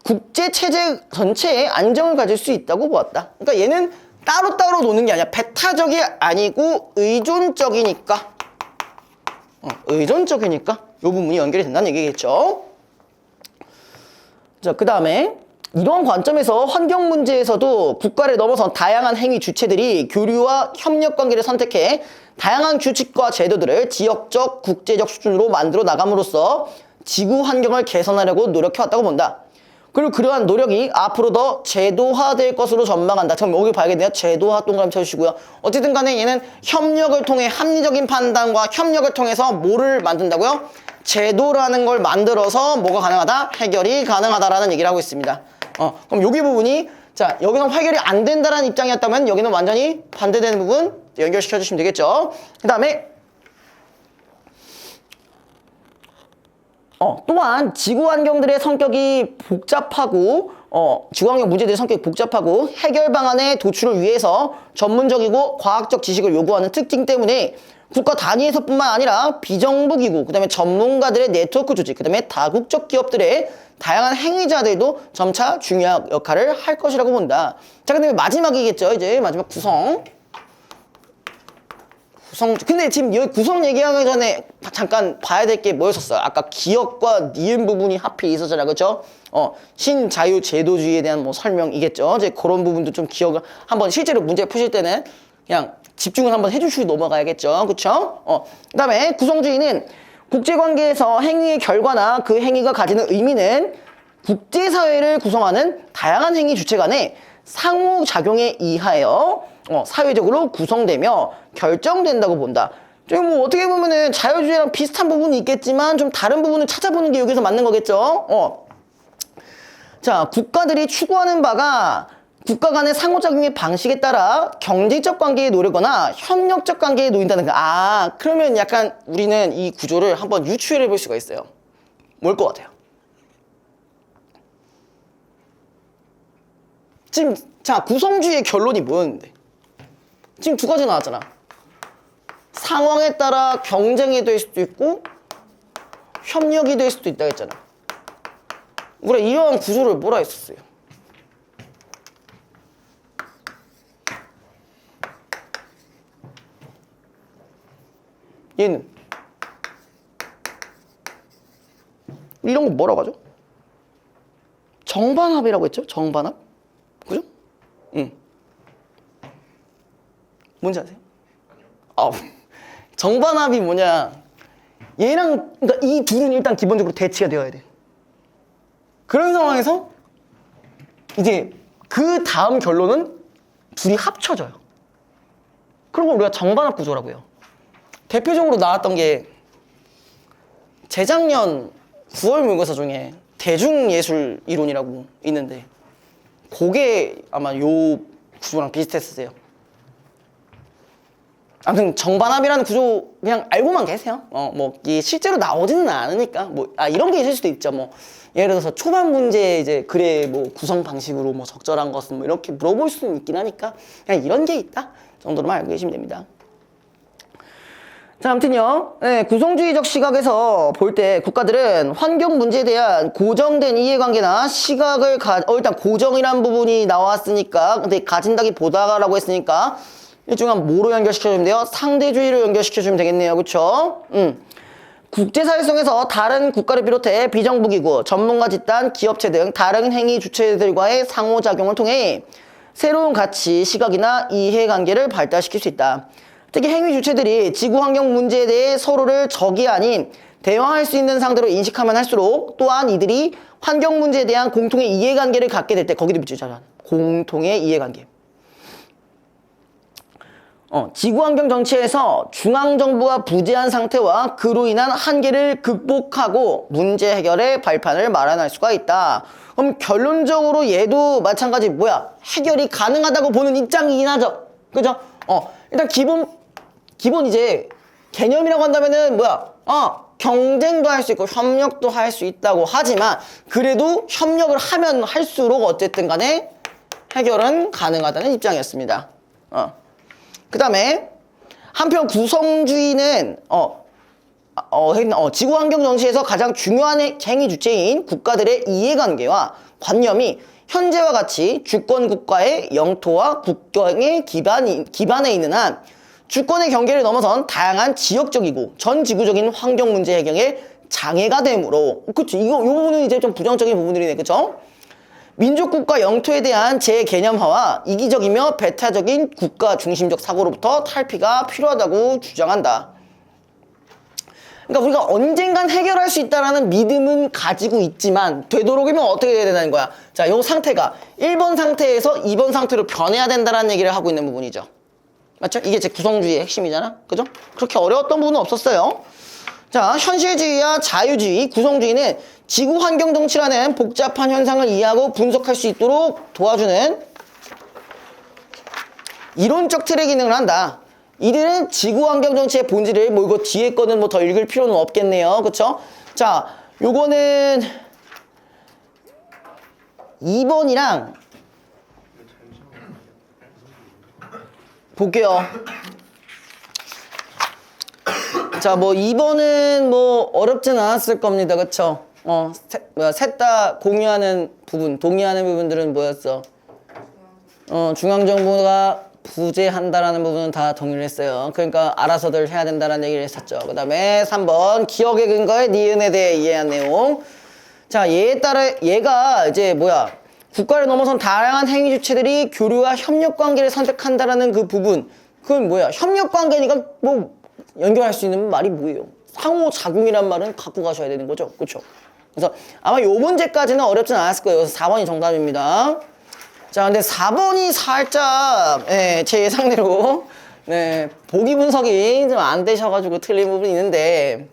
국제 체제 전체에 안정을 가질 수 있다고 보았다. 그러니까 얘는 따로따로 노는 게 아니라 배타적이 아니고 의존적이니까 의존적이니까 이 부분이 연결이 된다는 얘기겠죠. 자, 그 다음에 이러한 관점에서 환경 문제에서도 국가를 넘어선 다양한 행위 주체들이 교류와 협력 관계를 선택해 다양한 규칙과 제도들을 지역적, 국제적 수준으로 만들어 나감으로써 지구 환경을 개선하려고 노력해왔다고 본다. 그리고 그러한 노력이 앞으로 더 제도화될 것으로 전망한다. 그럼 여기 봐야겠네요. 제도화 동그라미 쳐주시고요. 어쨌든 간에 얘는 협력을 통해 합리적인 판단과 협력을 통해서 뭐를 만든다고요? 제도라는 걸 만들어서 뭐가 가능하다? 해결이 가능하다라는 얘기를 하고 있습니다. 그럼 여기 부분이 자 여기는 해결이 안 된다라는 입장이었다면 여기는 완전히 반대되는 부분 연결시켜 주시면 되겠죠. 그 다음에 또한 지구 환경들의 성격이 복잡하고 지구 환경 문제들의 성격이 복잡하고 해결 방안의 도출을 위해서 전문적이고 과학적 지식을 요구하는 특징 때문에 국가 단위에서뿐만 아니라 비정부 기구, 그 다음에 전문가들의 네트워크 조직, 그 다음에 다국적 기업들의 다양한 행위자들도 점차 중요한 역할을 할 것이라고 본다. 자, 근데 마지막이겠죠. 이제 마지막 구성. 근데 지금 여기 구성 얘기하기 전에 잠깐 봐야 될 게 뭐였었어요? 아까 기억과 니은 부분이 하필 있었잖아요. 그렇죠? 신자유제도주의에 대한 뭐 설명이겠죠. 이제 그런 부분도 좀 기억을 한번 실제로 문제 푸실 때는 그냥 집중을 한번 해주시고 넘어가야겠죠. 그쵸? 그 다음에 구성주의는 국제관계에서 행위의 결과나 그 행위가 가지는 의미는 국제사회를 구성하는 다양한 행위 주체 간의 상호작용에 의하여 사회적으로 구성되며 결정된다고 본다. 뭐 어떻게 보면은 자유주의랑 비슷한 부분이 있겠지만 좀 다른 부분을 찾아보는 게 여기서 맞는 거겠죠. 자, 국가들이 추구하는 바가 국가 간의 상호작용의 방식에 따라 경제적 관계에 놓이거나 협력적 관계에 놓인다는 거. 그러면 약간 우리는 이 구조를 한번 유추해 볼 수가 있어요. 뭘 것 같아요? 지금 자 구성주의의 결론이 뭐였는데? 지금 두 가지 나왔잖아. 상황에 따라 경쟁이 될 수도 있고 협력이 될 수도 있다 했잖아. 우리가 이러한 구조를 뭐라 했었어요? 얘는 이런 거 뭐라고 하죠? 정반합이라고 했죠? 정반합? 그죠? 뭔지 아세요? 아, 정반합이 뭐냐? 얘랑 그러니까 이 둘은 일단 기본적으로 대치가 되어야 돼. 그런 상황에서 이제 그 다음 결론은 둘이 합쳐져요. 그런 걸 우리가 정반합 구조라고 해요. 대표적으로 나왔던 게 재작년 9월 모의고사 중에 대중예술 이론이라고 있는데 그게 아마 요 구조랑 비슷했으세요. 아무튼 정반합이라는 구조 그냥 알고만 계세요. 뭐 이게 실제로 나오지는 않으니까 뭐 이런 게 있을 수도 있죠. 뭐 예를 들어서 초반 문제 이제 글의 뭐 구성 방식으로 뭐 적절한 것은 뭐 이렇게 물어볼 수는 있긴 하니까 그냥 이런 게 있다 정도로만 알고 계시면 됩니다. 자, 아무튼요. 네, 구성주의적 시각에서 볼 때 국가들은 환경 문제에 대한 고정된 이해관계나 시각을 일단 고정이란 부분이 나왔으니까 근데 가진다기보다라고 했으니까 일종한 뭐로 연결시켜주면 돼요? 상대주의로 연결시켜주면 되겠네요. 그쵸? 국제사회성에서 다른 국가를 비롯해 비정부기구, 전문가 집단, 기업체 등 다른 행위 주체들과의 상호작용을 통해 새로운 가치, 시각이나 이해관계를 발달시킬 수 있다. 특히 행위 주체들이 지구환경 문제에 대해 서로를 적이 아닌 대화할 수 있는 상대로 인식하면 할수록 또한 이들이 환경 문제에 대한 공통의 이해관계를 갖게 될 때 거기도 붙이잖아. 공통의 이해관계. 지구환경 정치에서 중앙정부가 부재한 상태와 그로 인한 한계를 극복하고 문제 해결의 발판을 마련할 수가 있다. 그럼 결론적으로 얘도 마찬가지 뭐야? 해결이 가능하다고 보는 입장이긴 하죠. 그죠? 일단 기본 이제 개념이라고 한다면은 뭐야? 경쟁도 할 수 있고 협력도 할 수 있다고 하지만 그래도 협력을 하면 할수록 어쨌든 간에 해결은 가능하다는 입장이었습니다. 그 다음에 한편 구성주의는 지구환경 정치에서 가장 중요한 행위 주체인 국가들의 이해관계와 관념이 현재와 같이 주권 국가의 영토와 국경의 기반에 있는 한 주권의 경계를 넘어선 다양한 지역적이고 전 지구적인 환경 문제 해결에 장애가 되므로 그쵸? 이 부분은 이제 좀 부정적인 부분들이네. 그쵸? 민족국가 영토에 대한 재개념화와 이기적이며 배타적인 국가 중심적 사고로부터 탈피가 필요하다고 주장한다. 그러니까 우리가 언젠간 해결할 수 있다는 믿음은 가지고 있지만 되도록이면 어떻게 해야 된다는 거야. 자, 요 상태가 1번 상태에서 2번 상태로 변해야 된다는 얘기를 하고 있는 부분이죠. 맞죠? 이게 제 구성주의의 핵심이잖아. 그죠? 그렇게 어려웠던 부분은 없었어요. 자, 현실주의와 자유주의, 구성주의는 지구 환경 정치라는 복잡한 현상을 이해하고 분석할 수 있도록 도와주는 이론적 틀의 기능을 한다. 이들은 지구 환경 정치의 본질을 뭐 이거 뒤에 거는 뭐 더 읽을 필요는 없겠네요. 그쵸? 자, 요거는 2번이랑 볼게요. 자, 뭐 2번은 뭐 어렵진 않았을 겁니다. 그쵸? 셋 다 공유하는 부분, 동의하는 부분들은 뭐였어? 중앙정부가 부재한다라는 부분은 다 동의를 했어요. 그러니까 알아서들 해야 된다는 얘기를 했었죠. 그 다음에 3번 기억의 근거에 니은에 대해 이해한 내용. 자, 얘에 따라 얘가 이제 뭐야? 국가를 넘어선 다양한 행위 주체들이 교류와 협력 관계를 선택한다라는 그 부분. 그건 뭐야? 협력 관계니까 뭐 연결할 수 있는 말이 뭐예요? 상호작용이란 말은 갖고 가셔야 되는 거죠. 그렇죠? 그래서 아마 요 문제까지는 어렵진 않았을 거예요. 그래서 4번이 정답입니다. 자, 근데 4번이 살짝 제 예상대로 보기 분석이 좀 안 되셔가지고 틀린 부분이 있는데,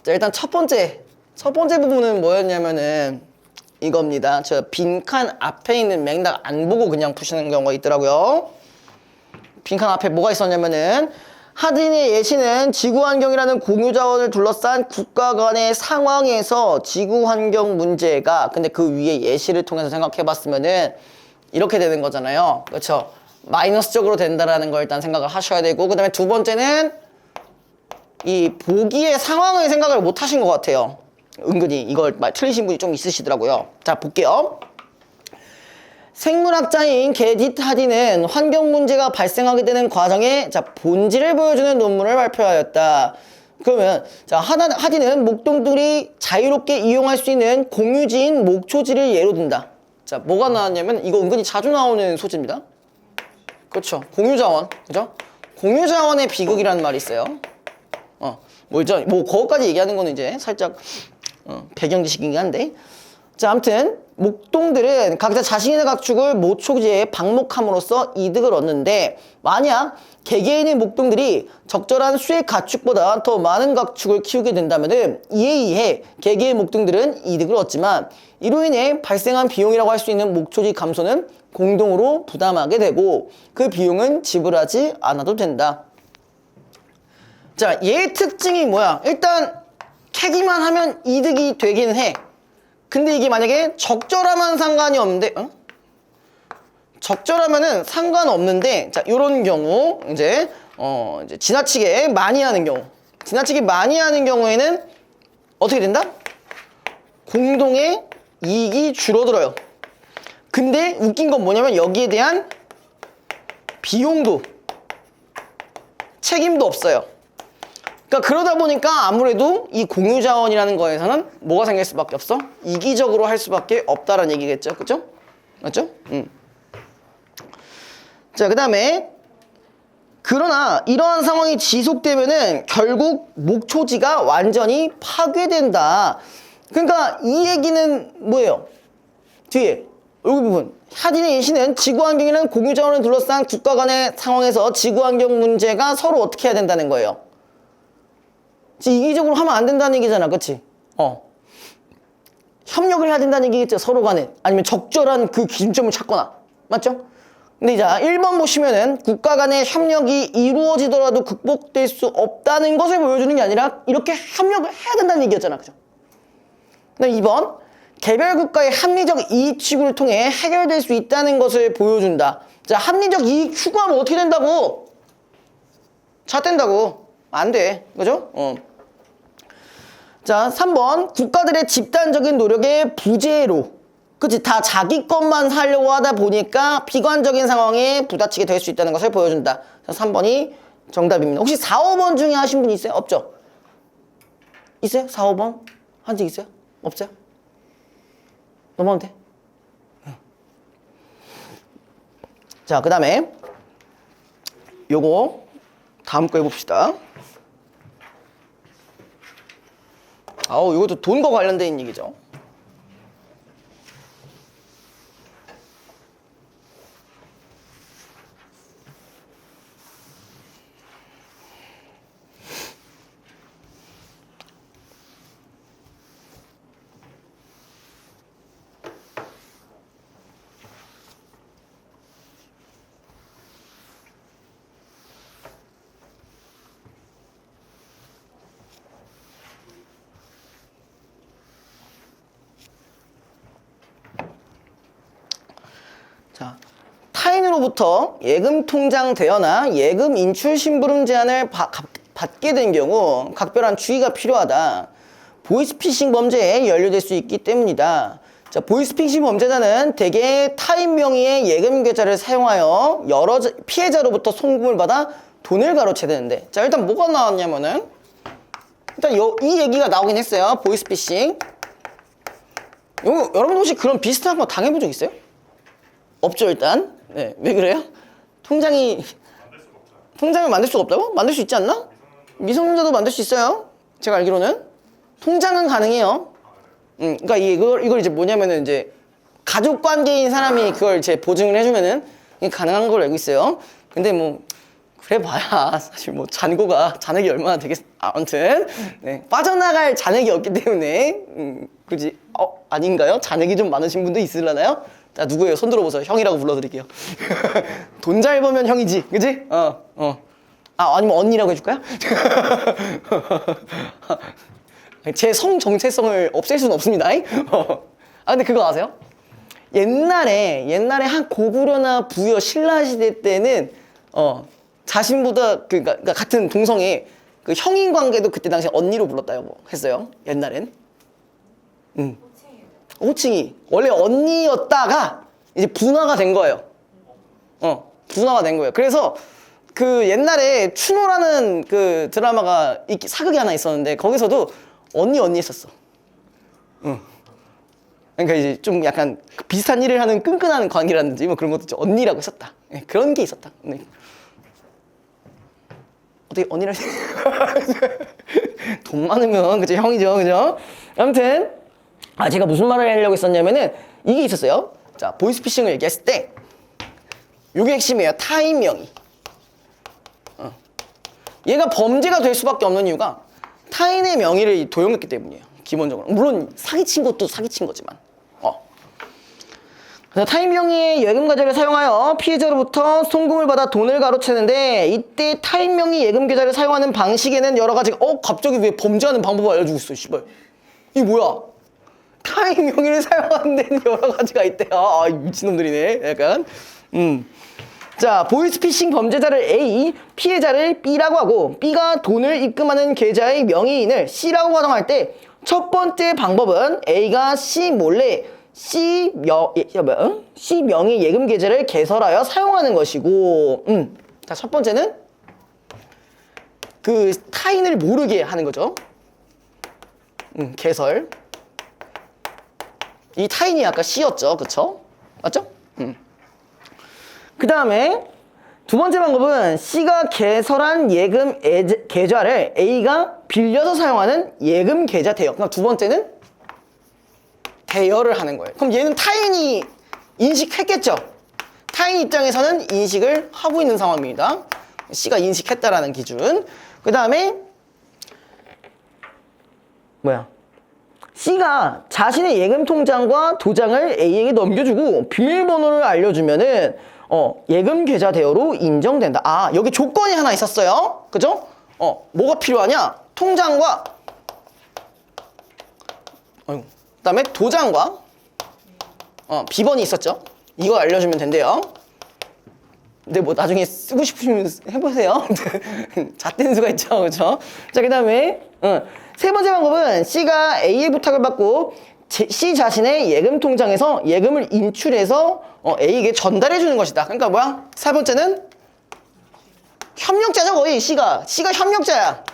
자, 일단 첫 번째 부분은 뭐였냐면은 이겁니다. 저 빈칸 앞에 있는 맥락 안 보고 그냥 푸시는 경우가 있더라고요. 빈칸 앞에 뭐가 있었냐면은 하딘의 예시는 지구환경이라는 공유자원을 둘러싼 국가 간의 상황에서 지구환경 문제가, 근데 그 위에 예시를 통해서 생각해봤으면은 이렇게 되는 거잖아요. 그렇죠? 마이너스적으로 된다라는 걸 일단 생각을 하셔야 되고, 그 다음에 두 번째는 이 보기의 상황을 생각을 못 하신 것 같아요. 은근히 이걸 틀리신 분이 좀 있으시더라고요. 자, 볼게요. 생물학자인 게디트 하딘은 환경 문제가 발생하게 되는 과정의 본질을 보여주는 논문을 발표하였다. 그러면 자, 하딘은 목동들이 자유롭게 이용할 수 있는 공유지인 목초지를 예로 든다. 자, 뭐가 나왔냐면 이거 은근히 자주 나오는 소지입니다. 그렇죠. 공유자원. 그죠? 공유자원의 비극이라는 말이 있어요. 뭐죠? 뭐 그거까지 얘기하는 거는 이제 살짝 배경 지식이긴 한데. 자, 아무튼 목동들은 각자 자신의 가축을 모초지에 방목함으로써 이득을 얻는데 만약 개개인의 목동들이 적절한 수의 가축보다 더 많은 가축을 키우게 된다면은 이에 의해 개개의 목동들은 이득을 얻지만 이로 인해 발생한 비용이라고 할 수 있는 목초지 감소는 공동으로 부담하게 되고 그 비용은 지불하지 않아도 된다. 자, 얘의 특징이 뭐야? 일단 캐기만 하면 이득이 되긴 해. 근데 이게 만약에 적절하면 상관이 없는데, 적절하면은 상관없는데, 자, 요런 경우, 이제 지나치게 많이 하는 경우. 지나치게 많이 하는 경우에는 어떻게 된다? 공동의 이익이 줄어들어요. 근데 웃긴 건 뭐냐면 여기에 대한 비용도, 책임도 없어요. 그러니까 그러다 보니까 아무래도 이 공유자원이라는 거에서는 뭐가 생길 수밖에 없어? 이기적으로 할 수밖에 없다라는 얘기겠죠. 그죠? 맞죠? 자, 그 다음에 그러나 이러한 상황이 지속되면은 결국 목초지가 완전히 파괴된다. 그러니까 이 얘기는 뭐예요? 뒤에 여기 부분 하진의 예시는 지구환경이라는 공유자원을 둘러싼 국가 간의 상황에서 지구환경 문제가 서로 어떻게 해야 된다는 거예요. 이기적으로 하면 안 된다는 얘기잖아. 그치? 협력을 해야 된다는 얘기겠죠. 서로 간에. 아니면 적절한 그 기준점을 찾거나. 맞죠? 근데 이제 1번 보시면은 국가 간의 협력이 이루어지더라도 극복될 수 없다는 것을 보여주는 게 아니라 이렇게 협력을 해야 된다는 얘기였잖아. 그죠? 근데 2번 개별 국가의 합리적 이익 추구를 통해 해결될 수 있다는 것을 보여준다. 자, 합리적 이익 추구하면 어떻게 된다고? 잣된다고. 안 돼. 그죠? 자, 3번 국가들의 집단적인 노력의 부재로 그치? 다 자기 것만 살려고 하다 보니까 비관적인 상황에 부딪히게 될 수 있다는 것을 보여준다. 자, 3번이 정답입니다. 혹시 4, 5번 중에 하신 분 있어요? 없죠? 있어요? 4, 5번? 한 적 있어요? 없어요? 넘어가면 돼. 자, 그 다음에 요거 다음 거 해봅시다. 아우, 이것도 돈과 관련된 얘기죠. 자, 타인으로부터 예금 통장 대여나 예금 인출 심부름 제한을 받게 된 경우 각별한 주의가 필요하다. 보이스피싱 범죄에 연루될 수 있기 때문이다. 자, 보이스피싱 범죄자는 대개 타인 명의의 예금 계좌를 사용하여 여러 피해자로부터 송금을 받아 돈을 가로채되는데, 자, 일단 뭐가 나왔냐면은 일단 이 얘기가 나오긴 했어요. 보이스피싱. 여러분 혹시 그런 비슷한 거 당해본 적 있어요? 없죠, 일단. 네, 왜 그래요? 통장을 만들 수가 없다고? 만들 수 있지 않나? 미성년자도 만들 수 있어요. 제가 알기로는. 통장은 가능해요. 그러니까 이걸 이제 뭐냐면은 이제 가족 관계인 사람이 그걸 이제 보증을 해주면은 이게 가능한 걸로 알고 있어요. 근데 뭐 그래 봐야 사실 뭐 잔액이 얼마나 되겠. 아무튼 네, 빠져나갈 잔액이 없기 때문에 그지? 아닌가요? 잔액이 좀 많으신 분도 있으려나요? 자, 누구예요? 손 들어보세요. 형이라고 불러드릴게요. 돈 잘 벌면 형이지, 그지? 아니면 언니라고 해줄까요? 제 성 정체성을 없앨 수는 없습니다. 근데 그거 아세요? 옛날에 한 고구려나 부여 신라 시대 때는 자신보다 그러니까 같은 동성애 그 형인 관계도 그때 당시에 언니로 불렀다고 했어요. 옛날엔. 호칭이 원래 언니였다가 이제 분화가 된 거예요. 분화가 된 거예요. 그래서 그 옛날에 추노라는 그 드라마가 사극이 하나 있었는데 거기서도 언니 했었어. 그러니까 이제 좀 약간 비슷한 일을 하는 끈끈한 관계라든지 뭐 그런 것도 좀 언니라고 썼다. 네, 그런 게 있었다. 네. 어떻게 언니를 돈 많으면 그죠 형이죠, 그죠? 아무튼 제가 무슨 말을 하려고 했었냐면은 이게 있었어요. 자, 보이스피싱을 얘기했을 때 이게 핵심이에요. 타인 명의. 얘가 범죄가 될 수밖에 없는 이유가 타인의 명의를 도용했기 때문이에요. 기본적으로. 물론 사기친 것도 사기친 거지만. 그래서 타인 명의의 예금 계좌를 사용하여 피해자로부터 송금을 받아 돈을 가로채는데 이때 타인 명의 예금 계좌를 사용하는 방식에는 여러 가지가 갑자기 왜 범죄하는 방법을 알려주고 있어, 씨발. 이게 뭐야? 타인 명의를 사용하는 데는 여러 가지가 있대요. 미친놈들이네. 약간. 자, 보이스피싱 범죄자를 A, 피해자를 B라고 하고 B가 돈을 입금하는 계좌의 명의인을 C라고 가정할 때 첫 번째 방법은 A가 C 몰래 C 명의 예금 계좌를 개설하여 사용하는 것이고 자, 첫 번째는 그 타인을 모르게 하는 거죠. 개설. 이 타인이 아까 C였죠. 그쵸? 맞죠? 그 다음에 두 번째 방법은 C가 개설한 예금 계좌를 A가 빌려서 사용하는 예금 계좌 대여. 그러니까 두 번째는 대여를 하는 거예요. 그럼 얘는 타인이 인식했겠죠? 타인 입장에서는 인식을 하고 있는 상황입니다. C가 인식했다라는 기준. 그 다음에 C가 자신의 예금 통장과 도장을 A에게 넘겨주고 비밀번호를 알려주면은 예금 계좌 대여로 인정된다. 여기 조건이 하나 있었어요. 그죠? 뭐가 필요하냐? 통장과 그다음에 도장과 비번이 있었죠. 이거 알려주면 된대요. 근데 뭐 나중에 쓰고 싶으시면 해보세요. 잣된 수가 있죠, 그렇죠? 자, 그다음에 세 번째 방법은 C가 A의 부탁을 받고 C 자신의 예금 통장에서 예금을 인출해서 A에게 전달해 주는 것이다. 그러니까 뭐야? 세 번째는 협력자죠, 거의. C가 협력자야.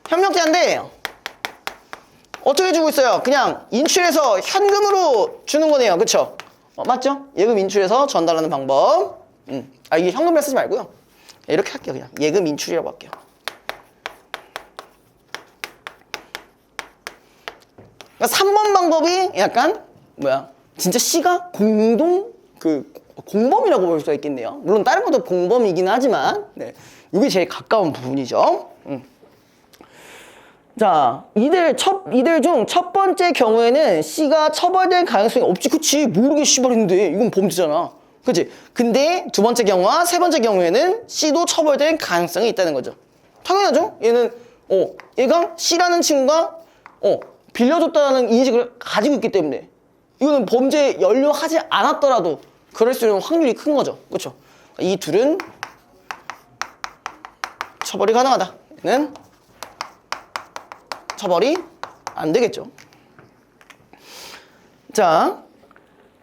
협력자인데 어떻게 주고 있어요? 그냥 인출해서 현금으로 주는 거네요. 그쵸? 맞죠? 예금 인출해서 전달하는 방법. 이게 현금이라 쓰지 말고요. 이렇게 할게요. 그냥 예금 인출이라고 할게요. 그러니까 3번 방법이 약간 진짜 C가 공범이라고 볼 수가 있겠네요. 물론 다른 것도 공범이긴 하지만 이게 제일 가까운 부분이죠. 자, 이들 중 첫 번째 경우에는 C가 처벌될 가능성이 없지. 그치? 모르게 씨발했는데 이건 범죄잖아. 그치? 근데 두 번째 경우와 세 번째 경우에는 C도 처벌될 가능성이 있다는 거죠. 당연하죠? 얘는 얘가 C라는 친구가 빌려줬다는 인식을 가지고 있기 때문에 이거는 범죄에 연루하지 않았더라도 그럴 수 있는 확률이 큰 거죠. 그렇죠? 이 둘은 처벌이 가능하다. 얘는 처벌이 안 되겠죠. 자,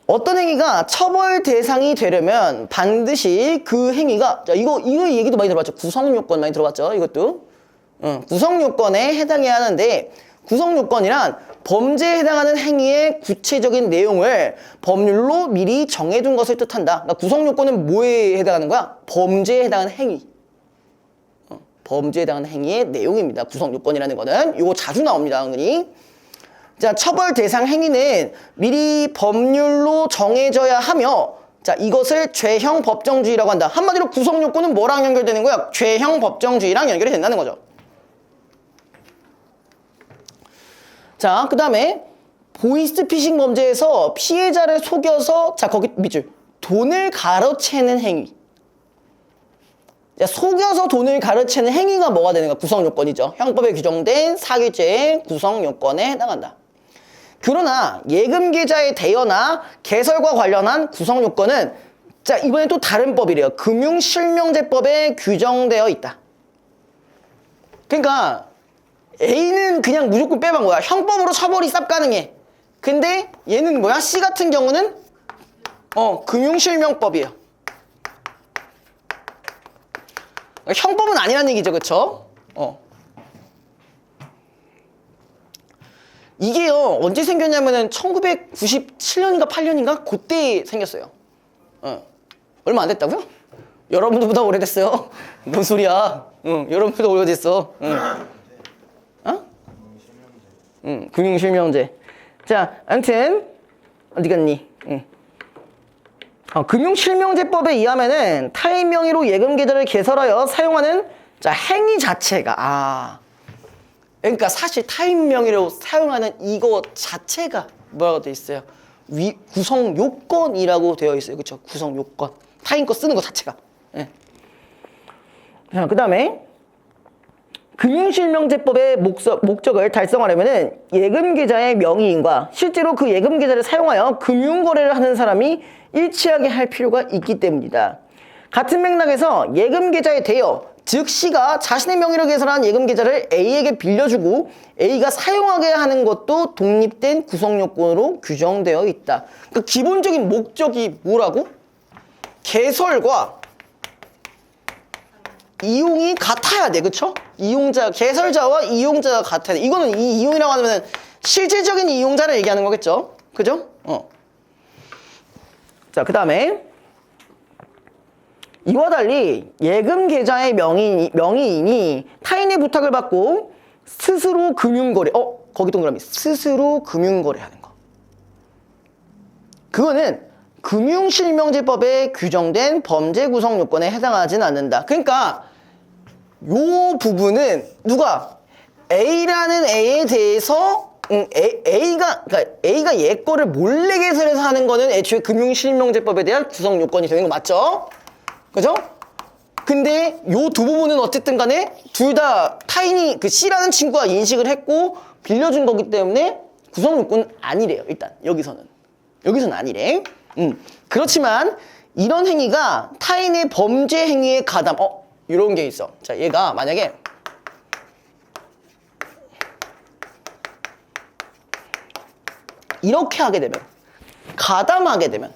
어떤 행위가 처벌 대상이 되려면 반드시 그 행위가 이거 얘기도 많이 들어봤죠. 구성 요건 많이 들어봤죠. 이것도 구성 요건에 해당해야 하는데 구성 요건이란 범죄에 해당하는 행위의 구체적인 내용을 법률로 미리 정해둔 것을 뜻한다. 그러니까 구성 요건은 뭐에 해당하는 거야? 범죄에 해당하는 행위. 범죄에 해당하는 행위의 내용입니다. 구성 요건이라는 거는 이거 자주 나옵니다. 은근히. 자, 처벌 대상 행위는 미리 법률로 정해져야 하며 자, 이것을 죄형 법정주의라고 한다. 한마디로 구성 요건은 뭐랑 연결되는 거야? 죄형 법정주의랑 연결이 된다는 거죠. 자, 그 다음에 보이스피싱 범죄에서 피해자를 속여서 거기 밑줄 돈을 가로채는 행위. 자, 속여서 돈을 가로채는 행위가 뭐가 되는가? 구성 요건이죠. 형법에 규정된 사기죄의 구성 요건에 해당한다. 그러나 예금 계좌의 대여나 개설과 관련한 구성 요건은 자, 이번엔 또 다른 법이래요. 금융실명제법에 규정되어 있다. 그러니까 A는 그냥 무조건 빼박은 거야. 형법으로 처벌이 쌉 가능해. 근데 얘는 뭐야? C 같은 경우는 금융실명법이에요. 형법은 아니라는 얘기죠. 그쵸? 이게요 언제 생겼냐면은 1997년인가 8년인가 그때 생겼어요. 얼마 안 됐다고요? 여러분들보다 오래됐어요. 뭔 소리야? 여러분들보다 오래됐어. 금융실명제. 자, 아무튼 어디 갔니? 금융실명제법에 의하면은 타인 명의로 예금 계좌를 개설하여 사용하는 자 행위 자체가 그러니까 사실 타인 명의로 사용하는 이거 자체가 뭐라고 되어 있어요? 구성 요건이라고 되어 있어요. 그렇죠? 구성 요건. 타인 거 쓰는 거 자체가. 예. 자, 그다음에 금융실명제법의 목적을 달성하려면은 예금 계좌의 명의인과 실제로 그 예금 계좌를 사용하여 금융 거래를 하는 사람이 일치하게 할 필요가 있기 때문이다. 같은 맥락에서 예금 계좌의 대여, 즉 C가 자신의 명의로 개설한 예금 계좌를 A에게 빌려주고 A가 사용하게 하는 것도 독립된 구성 요건으로 규정되어 있다. 그 기본적인 목적이 뭐라고? 개설과 이용이 같아야 돼, 그쵸? 개설자와 이용자가 같아야 돼. 이거는 이 이용이라고 하면 실질적인 이용자를 얘기하는 거겠죠? 그죠? 자, 그 다음에 이와 달리 예금 계좌의 명의인이 타인의 부탁을 받고 스스로 금융거래, 거기 동그라미, 스스로 금융거래하는 거. 그거는 금융실명제법에 규정된 범죄 구성 요건에 해당하진 않는다. 그러니까 요 부분은 누가 A라는 애에 대해서 A가 얘 거를 몰래 개설해서 하는 거는 애초에 금융실명제법에 대한 구성 요건이 되는 거 맞죠? 그죠? 근데 요 두 부분은 어쨌든 간에 둘 다 타인이 그 C라는 친구가 인식을 했고 빌려준 거기 때문에 구성 요건은 아니래요. 일단 여기서는 아니래. 그렇지만 이런 행위가 타인의 범죄 행위에 가담 이런 게 있어. 자, 얘가 만약에 이렇게 하게 되면 가담하게 되면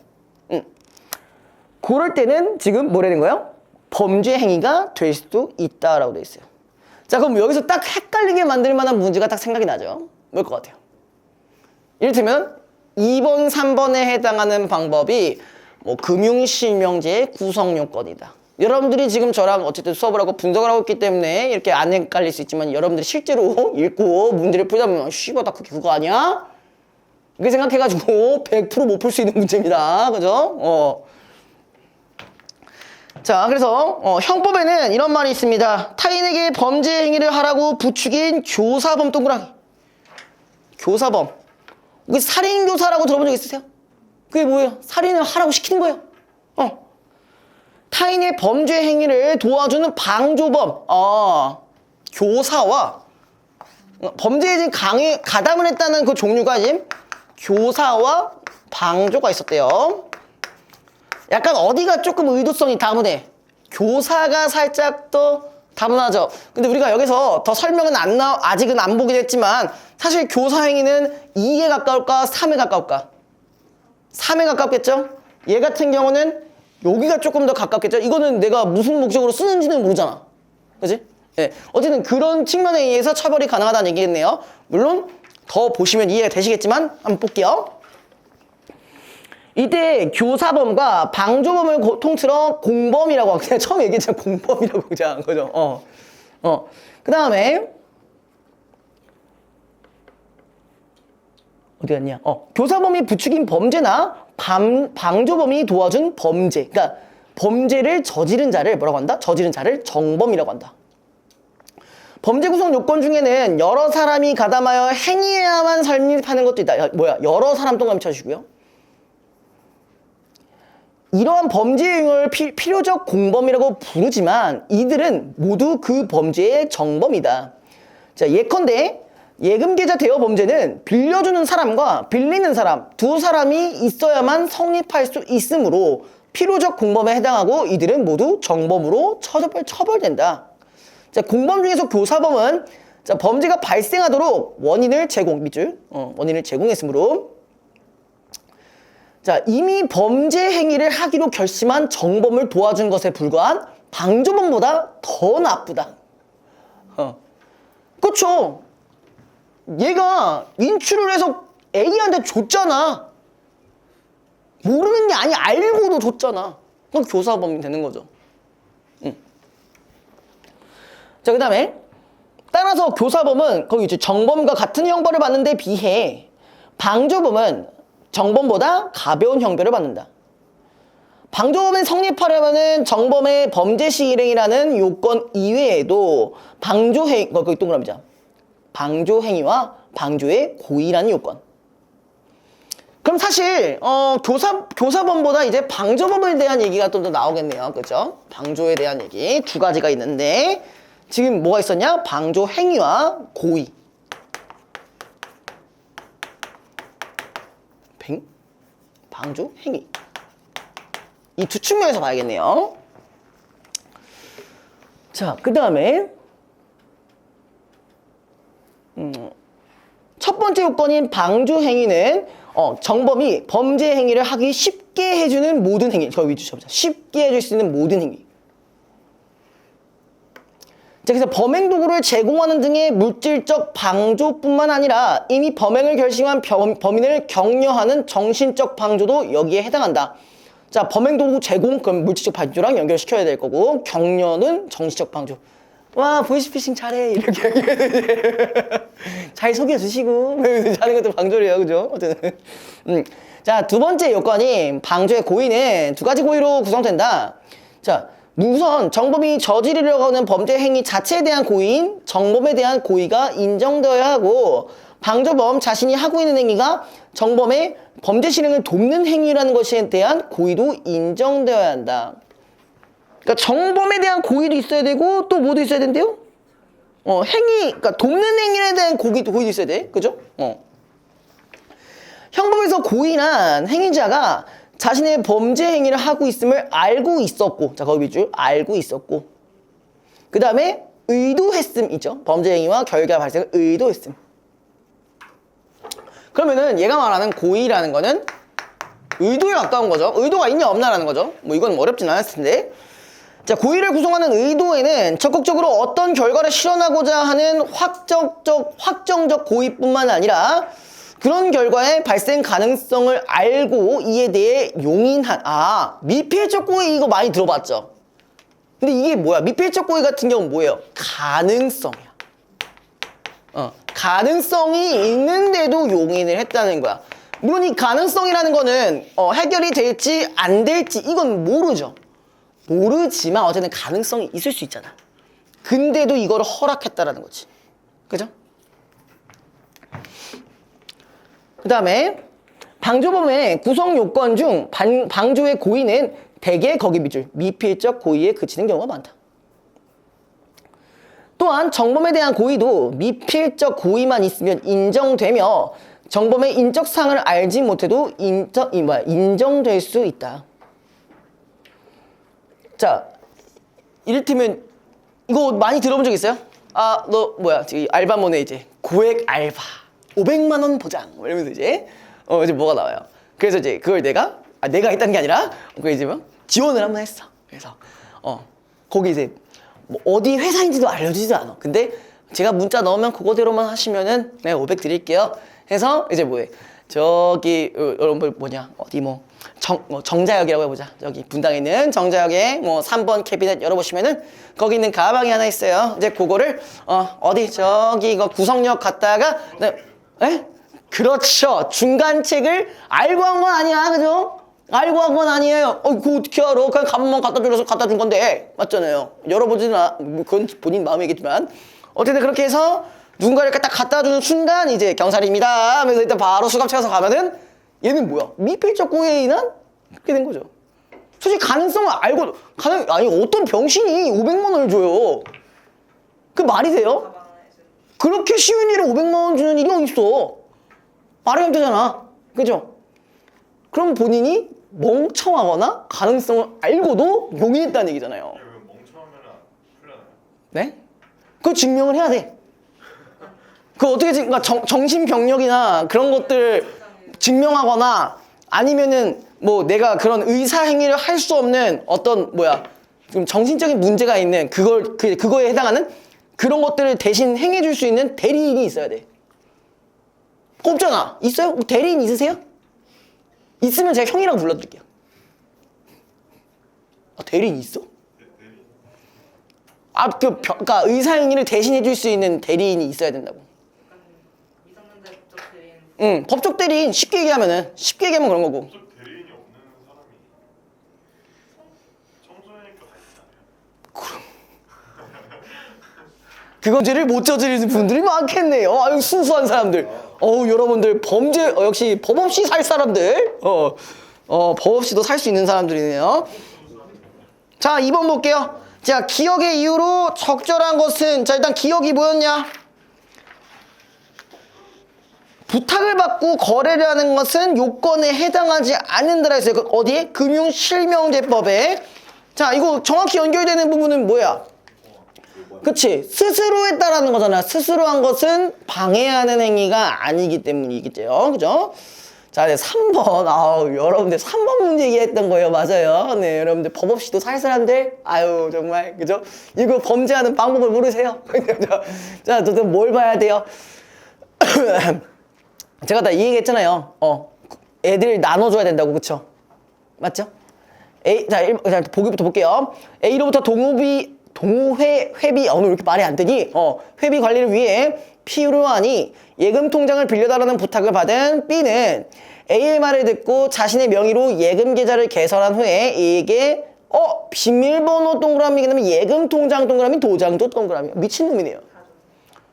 그럴 때는 지금 뭐라는 거예요? 범죄 행위가 될 수도 있다라고 돼 있어요. 자, 그럼 여기서 딱 헷갈리게 만들 만한 문제가 딱 생각이 나죠? 뭘 것 같아요? 이를테면 2번, 3번에 해당하는 방법이 뭐 금융실명제의 구성 요건이다. 여러분들이 지금 저랑 어쨌든 수업을 하고 분석을 하고 있기 때문에 이렇게 안 헷갈릴 수 있지만 여러분들이 실제로 읽고 문제를 풀다 보면 씨발 나 그거 아니야? 이렇게 생각해가지고 100% 못 풀 수 있는 문제입니다. 그죠? 자, 그래서 형법에는 이런 말이 있습니다. 타인에게 범죄 행위를 하라고 부추긴 교사범 동그라미. 교사범. 이게 살인교사라고 들어본 적 있으세요? 그게 뭐예요? 살인을 하라고 시키는 거예요. 타인의 범죄 행위를 도와주는 방조범. 교사와 범죄에 지금 가담을 했다는 그 종류가 지금 교사와 방조가 있었대요. 약간 어디가 조금 의도성이 다문해. 교사가 살짝 더 다문하죠. 근데 우리가 여기서 더 설명은 아직은 안 보긴 했지만 사실 교사 행위는 2에 가까울까 3에 가까울까? 3에 가깝겠죠? 얘 같은 경우는 여기가 조금 더 가깝겠죠? 이거는 내가 무슨 목적으로 쓰는지는 모르잖아. 그치? 예. 어쨌든 그런 측면에 의해서 처벌이 가능하다는 얘기겠네요. 물론 더 보시면 이해가 되시겠지만 한번 볼게요. 이때 교사범과 방조범을 통틀어 공범이라고 그냥 처음 얘기했잖아. 공범이라고 그냥 그죠? 그 다음에 어디 갔냐? 교사범이 부추긴 범죄나 방조범이 도와준 범죄. 그러니까 범죄를 저지른 자를 뭐라고 한다? 저지른 자를 정범이라고 한다. 범죄 구성 요건 중에는 여러 사람이 가담하여 행위해야만 성립하는 것도 있다. 여러 사람 동그라미 쳐주시고요. 이러한 범죄 행위를 필요적 공범이라고 부르지만 이들은 모두 그 범죄의 정범이다. 자, 예컨대 예금 계좌 대여 범죄는 빌려주는 사람과 빌리는 사람 두 사람이 있어야만 성립할 수 있으므로 필요적 공범에 해당하고 이들은 모두 정범으로 처벌된다. 자, 공범 중에서 교사범은 자, 범죄가 발생하도록 원인을 제공했으므로 자, 이미 범죄 행위를 하기로 결심한 정범을 도와준 것에 불과한 방조범보다 더 나쁘다. 그렇죠. 얘가 인출을 해서 A한테 줬잖아. 모르는 게 아니 알고도 줬잖아. 그럼 교사범이 되는 거죠. 자, 그 다음에 따라서 교사범은 거기 이제 정범과 같은 형벌을 받는 데 비해 방조범은 정범보다 가벼운 형벌을 받는다. 방조범이 성립하려면은 정범의 범죄 실행이라는 요건 이외에도 방조행, 거기 동그라미자. 방조행위와 방조의 고의라는 요건. 그럼 사실 교사범보다 이제 방조범에 대한 얘기가 좀 더 나오겠네요. 그죠? 방조에 대한 얘기 두 가지가 있는데 지금 뭐가 있었냐? 방조행위와 고의. 방조행위. 이 두 측면에서 봐야겠네요. 자, 그 다음에 첫 번째 요건인 방조행위는 정범이 범죄 행위를 하기 쉽게 해주는 모든 행위. 저 위주 쳐보자. 쉽게 해줄 수 있는 모든 행위. 자, 그래서 범행 도구를 제공하는 등의 물질적 방조뿐만 아니라 이미 범행을 결심한 범인을 격려하는 정신적 방조도 여기에 해당한다. 자, 범행 도구 제공, 그럼 물질적 방조랑 연결시켜야 될 거고, 격려는 정신적 방조. 와, 보이스피싱 잘해. 이렇게 잘 속여주시고 하는 것도 방조래요. 그죠? 어쨌든. 자, 두 번째 요건이 방조의 고의는 두 가지 고의로 구성된다. 자, 우선 정범이 저지르려고 하는 범죄 행위 자체에 대한 고의인 정범에 대한 고의가 인정되어야 하고, 방조범 자신이 하고 있는 행위가 정범의 범죄 실행을 돕는 행위라는 것에 대한 고의도 인정되어야 한다. 그러니까 정범에 대한 고의도 있어야 되고 또 뭐도 있어야 된대요? 그러니까 돕는 행위에 대한 고의도 있어야 돼. 그죠? 형법에서 고의란 행위자가 자신의 범죄 행위를 하고 있음을 알고 있었고, 자, 거기 밑줄 알고 있었고, 그 다음에 의도했음 있죠? 범죄 행위와 결과 발생을 의도했음. 그러면은 얘가 말하는 고의라는 거는 의도에 가까운 거죠. 의도가 있냐 없냐라는 거죠. 뭐 이건 어렵진 않았을 텐데. 자, 고의를 구성하는 의도에는 적극적으로 어떤 결과를 실현하고자 하는 확정적 고의뿐만 아니라 그런 결과의 발생 가능성을 알고 이에 대해 용인한, 미필적 고의 이거 많이 들어봤죠? 근데 이게 뭐야? 미필적 고의 같은 경우는 뭐예요? 가능성이야. 가능성이 있는데도 용인을 했다는 거야. 물론 이 가능성이라는 거는 해결이 될지 안 될지 이건 모르죠. 모르지만 어쨌든 가능성이 있을 수 있잖아. 근데도 이거를 허락했다라는 거지. 그죠? 그 다음에 방조범의 구성 요건 중 방조의 고의는 대개 거기 밑줄 미필적 고의에 그치는 경우가 많다. 또한 정범에 대한 고의도 미필적 고의만 있으면 인정되며 정범의 인적 사항을 알지 못해도 인정될 수 있다. 자, 이를테면 이거 많이 들어본 적 있어요? 너 뭐야? 저기 알바몬에 이제 고액 알바 500만 원 보장 이러면서 이제 뭐가 나와요. 그래서 이제 그걸 내가 했다는 게 아니라 그 이제 뭐 지원을 한번 했어. 그래서 거기 이제 뭐 어디 회사인지도 알려주지도 않아. 근데 제가 문자 넣으면 그거대로만 하시면은 내가 500 드릴게요. 해서 이제 뭐해? 저기 여러분들 뭐냐? 어디 정자역이라고 해보자. 저기 분당에 있는 정자역에 3번 캐비넷 열어보시면은 거기 있는 가방이 하나 있어요. 이제 그거를 어디 저기 이거 구성역 갔다가 그렇죠. 중간책을 알고 한 건 아니야, 그죠? 알고 한 건 아니에요. 그거 어떻게 알아? 그냥 가방만 갖다 줄여서 갖다 준 건데. 맞잖아요. 열어보지는 그건 본인 마음이겠지만. 어쨌든 그렇게 해서 누군가를 딱 갖다 주는 순간 이제 경찰입니다 하면서 일단 바로 수갑 채워서 가면은 얘는 뭐야? 미필적 고의는 그렇게 된 거죠. 솔직히 가능성을 알고 아니 어떤 병신이 500만 원을 줘요. 그 말이 돼요? 그렇게 쉬운 일에 500만 원 주는 일이 어딨어. 말이 안 되잖아. 그죠? 그럼 본인이 멍청하거나 가능성을 알고도 용인했다는 얘기잖아요. 왜 멍청하면 안 풀려나요? 네? 그거 증명을 해야 돼. 그 어떻게 그러니까 정신병력이나 그런 것들 증명하거나 아니면은 뭐 내가 그런 의사 행위를 할 수 없는 어떤 좀 정신적인 문제가 있는 그거에 해당하는 그런 것들을 대신 행해줄 수 있는 대리인이 있어야 돼. 없잖아. 있어요? 뭐 대리인 있으세요? 있으면 제가 형이라고 불러드릴게요. 아, 대리인 있어? 아, 그러니까 의사 행위를 대신해 줄 수 있는 대리인이 있어야 된다고. 미성년자 법적 대리인 응, 법적 대리인 쉽게 얘기하면 그런 거고. 법적 대리인이 없는 사람이 청소년이니까 다 있잖아요. 그거를 못 저지르는 분들이 많겠네요. 아유, 순수한 사람들. 여러분들 범죄 역시 법 없이 살 사람들. 법 없이도 살 수 있는 사람들이네요. 자, 2번 볼게요. 자, 기억의 이유로 적절한 것은, 자, 일단 기억이 뭐였냐? 부탁을 받고 거래를 하는 것은 요건에 해당하지 않는다라 했어요. 어디에? 금융실명제법에. 자, 이거 정확히 연결되는 부분은 뭐야? 그치? 스스로 했다라는 거잖아. 스스로 한 것은 방해하는 행위가 아니기 때문이겠죠. 그죠? 자, 이제 3번. 여러분들 3번 문제 얘기했던 거예요. 맞아요. 네, 여러분들 법 없이도 살 사람들. 아유, 정말. 그죠? 이거 범죄하는 방법을 모르세요? 자, 저도 뭘 봐야 돼요? 제가 다 이 얘기 했잖아요. 애들 나눠줘야 된다고. 그쵸? 맞죠? 자, 보기부터 볼게요. A로부터 회비, 오늘 왜 이렇게 말이 안 되니? 회비 관리를 위해 필요하니 예금 통장을 빌려달라는 부탁을 받은 B는 A의 말을 듣고 자신의 명의로 예금 계좌를 개설한 후에 A에게 비밀번호 동그라미, 그다음에 예금 통장 동그라미, 도장도 동그라미. 미친놈이네요.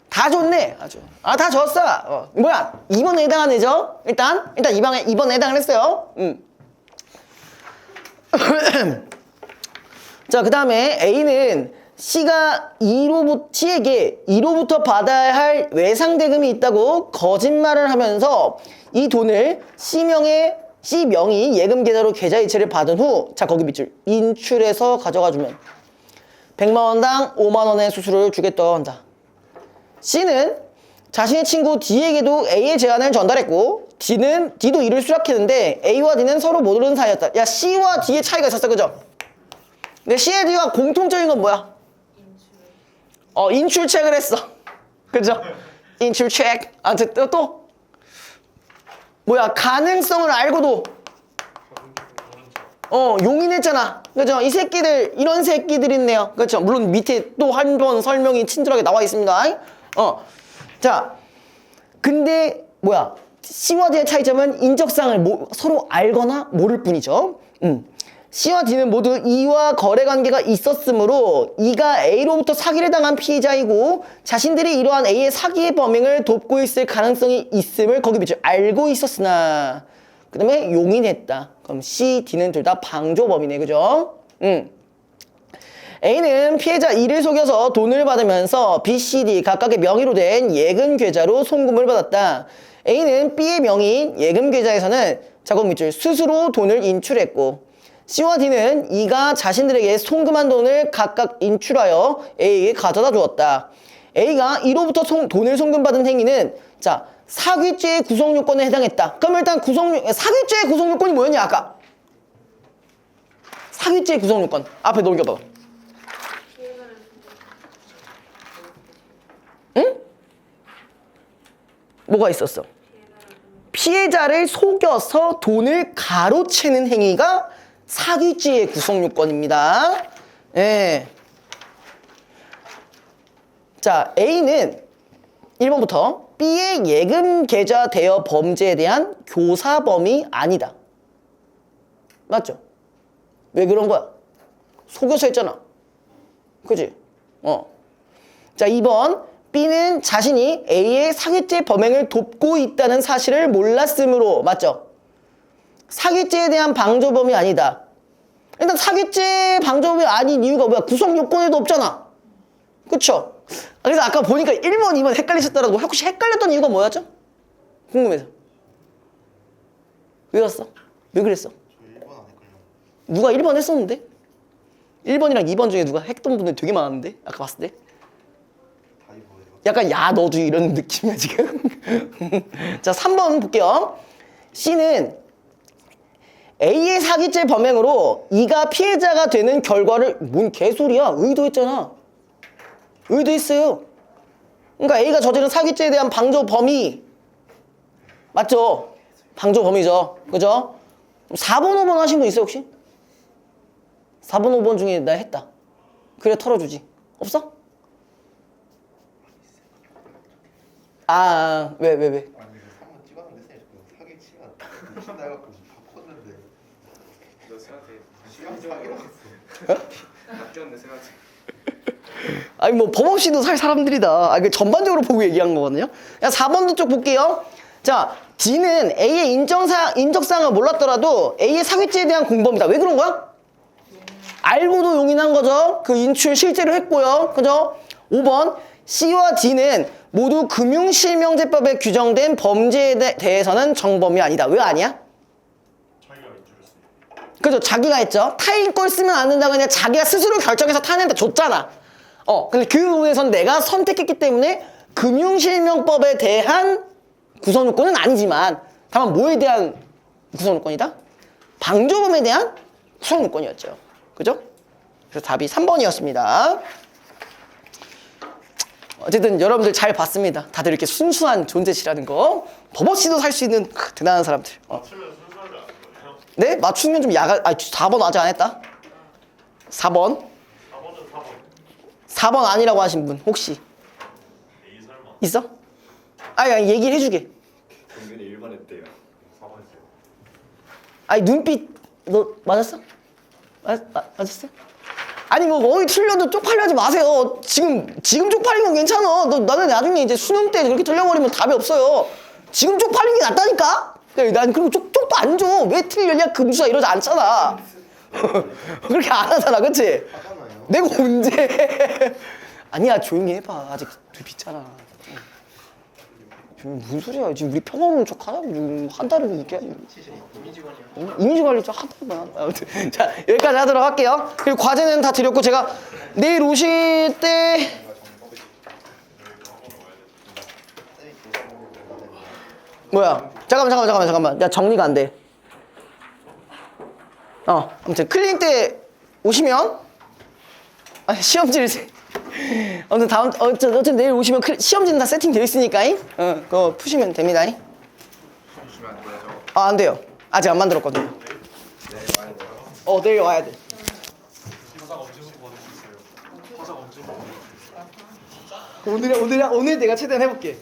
다 줬네. 아주. 다 줬어. 뭐야? 2번에 해당하는 애죠? 일단 2번에 해당을 했어요. 자, 그 다음에 A는 C가 C에게 2로부터 받아야 할 외상대금이 있다고 거짓말을 하면서 이 돈을 C 명의 예금 계좌로 계좌 이체를 받은 후, 자, 거기 밑줄 인출해서 가져가 주면 100만 원당 5만 원의 수수료를 주겠다고 한다. C는 자신의 친구 D에게도 A의 제안을 전달했고 D도 이를 수락했는데 A와 D는 서로 모르는 사이였다. 야, C와 D의 차이가 있었어. 그죠? 근데 C와 D가 공통적인 건 뭐야? 인출책을 했어. 그죠? 인출책. 또 뭐야? 가능성을 알고도 용인했잖아. 그죠? 이 새끼들, 이런 새끼들이 있네요. 그렇죠? 물론 밑에 또 한 번 설명이 친절하게 나와 있습니다. 자, 근데 뭐야? C와 D의 차이점은 인적사항을 서로 알거나 모를 뿐이죠. C와 D는 모두 E와 거래 관계가 있었으므로 E가 A로부터 사기를 당한 피해자이고 자신들이 이러한 A의 사기의 범행을 돕고 있을 가능성이 있음을 거기 밑줄 알고 있었으나 그 다음에 용인했다. 그럼 C, D는 둘 다 방조범이네. 그죠? A는 피해자 E를 속여서 돈을 받으면서 B, C, D 각각의 명의로 된 예금 계좌로 송금을 받았다. A는 B의 명의인 예금 계좌에서는 자국 밑줄 스스로 돈을 인출했고 C와 D는 E가 자신들에게 송금한 돈을 각각 인출하여 A에게 가져다 주었다. A가 E로부터 돈을 송금받은 행위는 자, 사기죄의 구성 요건에 해당했다. 그럼 일단 사기죄의 구성 요건이 뭐였냐 아까? 사기죄의 구성 요건 앞에 넘겨봐. 응? 뭐가 있었어? 피해자를 속여서 돈을 가로채는 행위가 사기죄의 구성 요건입니다. 예. 자, A는 1번부터 B의 예금 계좌 대여 범죄에 대한 교사범이 아니다. 맞죠? 왜 그런 거야? 속여서 했잖아. 그지? 자, 2번 B는 자신이 A의 사기죄 범행을 돕고 있다는 사실을 몰랐으므로. 맞죠? 사기죄에 대한 방조범이 아니다. 일단 사기죄 방조범이 아닌 이유가 뭐야? 구성 요건에도 없잖아. 그쵸? 그래서 아까 보니까 1번, 2번 헷갈리셨더라고. 혹시 헷갈렸던 이유가 뭐였죠? 궁금해서. 왜 왔어? 왜 그랬어? 저 1번 안 헷갈려. 누가 1번 했었는데? 1번이랑 2번 중에 누가 했던 분들 되게 많았는데? 아까 봤을 때? 다 이거예요. 약간 야 너도 이런 느낌이야 지금. 자, 3번 볼게요. C는 A의 사기죄 범행으로 E가 피해자가 되는 결과를 뭔 개소리야. 의도했잖아. 의도했어요. 그러니까 A가 저지른 사기죄에 대한 방조 범위 맞죠? 방조 범위죠. 그죠? 4번, 5번 하신 분 있어요, 혹시? 4번, 5번 중에 나 했다. 그래, 털어주지. 없어? 왜? 아니 이거 한번 찍었는데 쌤 사기 치면 미친다 해갖고 바꿨는데 너 쌤한테 시간 사기라고 맡겼네 쌤한테. 아니, 뭐, 법 없이도 살 사람들이다. 그 전반적으로 보고 얘기한 거거든요. 야, 4번도 쪽 볼게요. 자, D는 A의 인적사항을 몰랐더라도 A의 사기죄에 대한 공범이다. 왜 그런 거야? 알고도 용인한 거죠. 그 인출 실제로 했고요. 그죠? 5번. C와 D는 모두 금융실명제법에 규정된 범죄에 대해서는 정범이 아니다. 왜 아니야? 자기가 인출했으니까. 그죠? 자기가 했죠. 타인 걸 쓰면 안 된다고 그냥 자기가 스스로 결정해서 타인한테 줬잖아. 근데 그 부분에선 내가 선택했기 때문에 금융실명법에 대한 구성요건은 아니지만 다만 뭐에 대한 구성요건이다? 방조범에 대한 구성요건이었죠. 그죠? 그래서 답이 3번이었습니다. 어쨌든 여러분들 잘 봤습니다. 다들 이렇게 순수한 존재시라는 거. 버버씨도 살 수 있는 대단한 사람들. 맞추면 순서를 안 거예요? 네? 맞추면 좀 4번 아직 안 했다. 4번. 4번은 4번. 4번 아니라고 하신 분 혹시 A 설마. 있어? 아니 얘기를 해주게. 동균이 1번 했대요. 4번 했어요. 아니 눈빛 너 맞았어? 맞았어? 아니 뭐 어디 틀려도 쪽팔려하지 마세요. 지금 쪽팔리면 괜찮아. 나는 나중에 이제 수능 때 그렇게 틀려버리면 답이 없어요. 지금 쪽팔린 게 낫다니까? 난 그리고 쪽도 안 줘. 왜 틀렸냐 금수야 이러지 않잖아. 그렇게 안 하잖아, 그치? 하잖아요. 내가 언제? 아니야 조용히 해봐. 아직 눈빛 있잖아. 지금 무슨 소리야? 지금 우리 평화로운 척 하자고 지금 한 달을 이렇게 하지. 이미지 관리 좀 하다만. 아무튼 자 여기까지 하도록 할게요. 그리고 과제는 다 드렸고 제가 내일 오실 때 뭐야? 잠깐만. 야 정리가 안 돼. 아무튼 클리닉 때 오시면 시험지를 아무튼 어쨌든 내일 오시면 시험지는 다 세팅되어 있으니까 그거 푸시면 됩니다. 주시면 안 돼요 저거. 안 돼요. 아직 안 만들었거든요. 네 많이 들어. 내일 와야 돼. 화장 언제부터 받을 수 있어요? 화장 언제부터 받을 수 있어요? 오늘 내가 최대한 해볼게.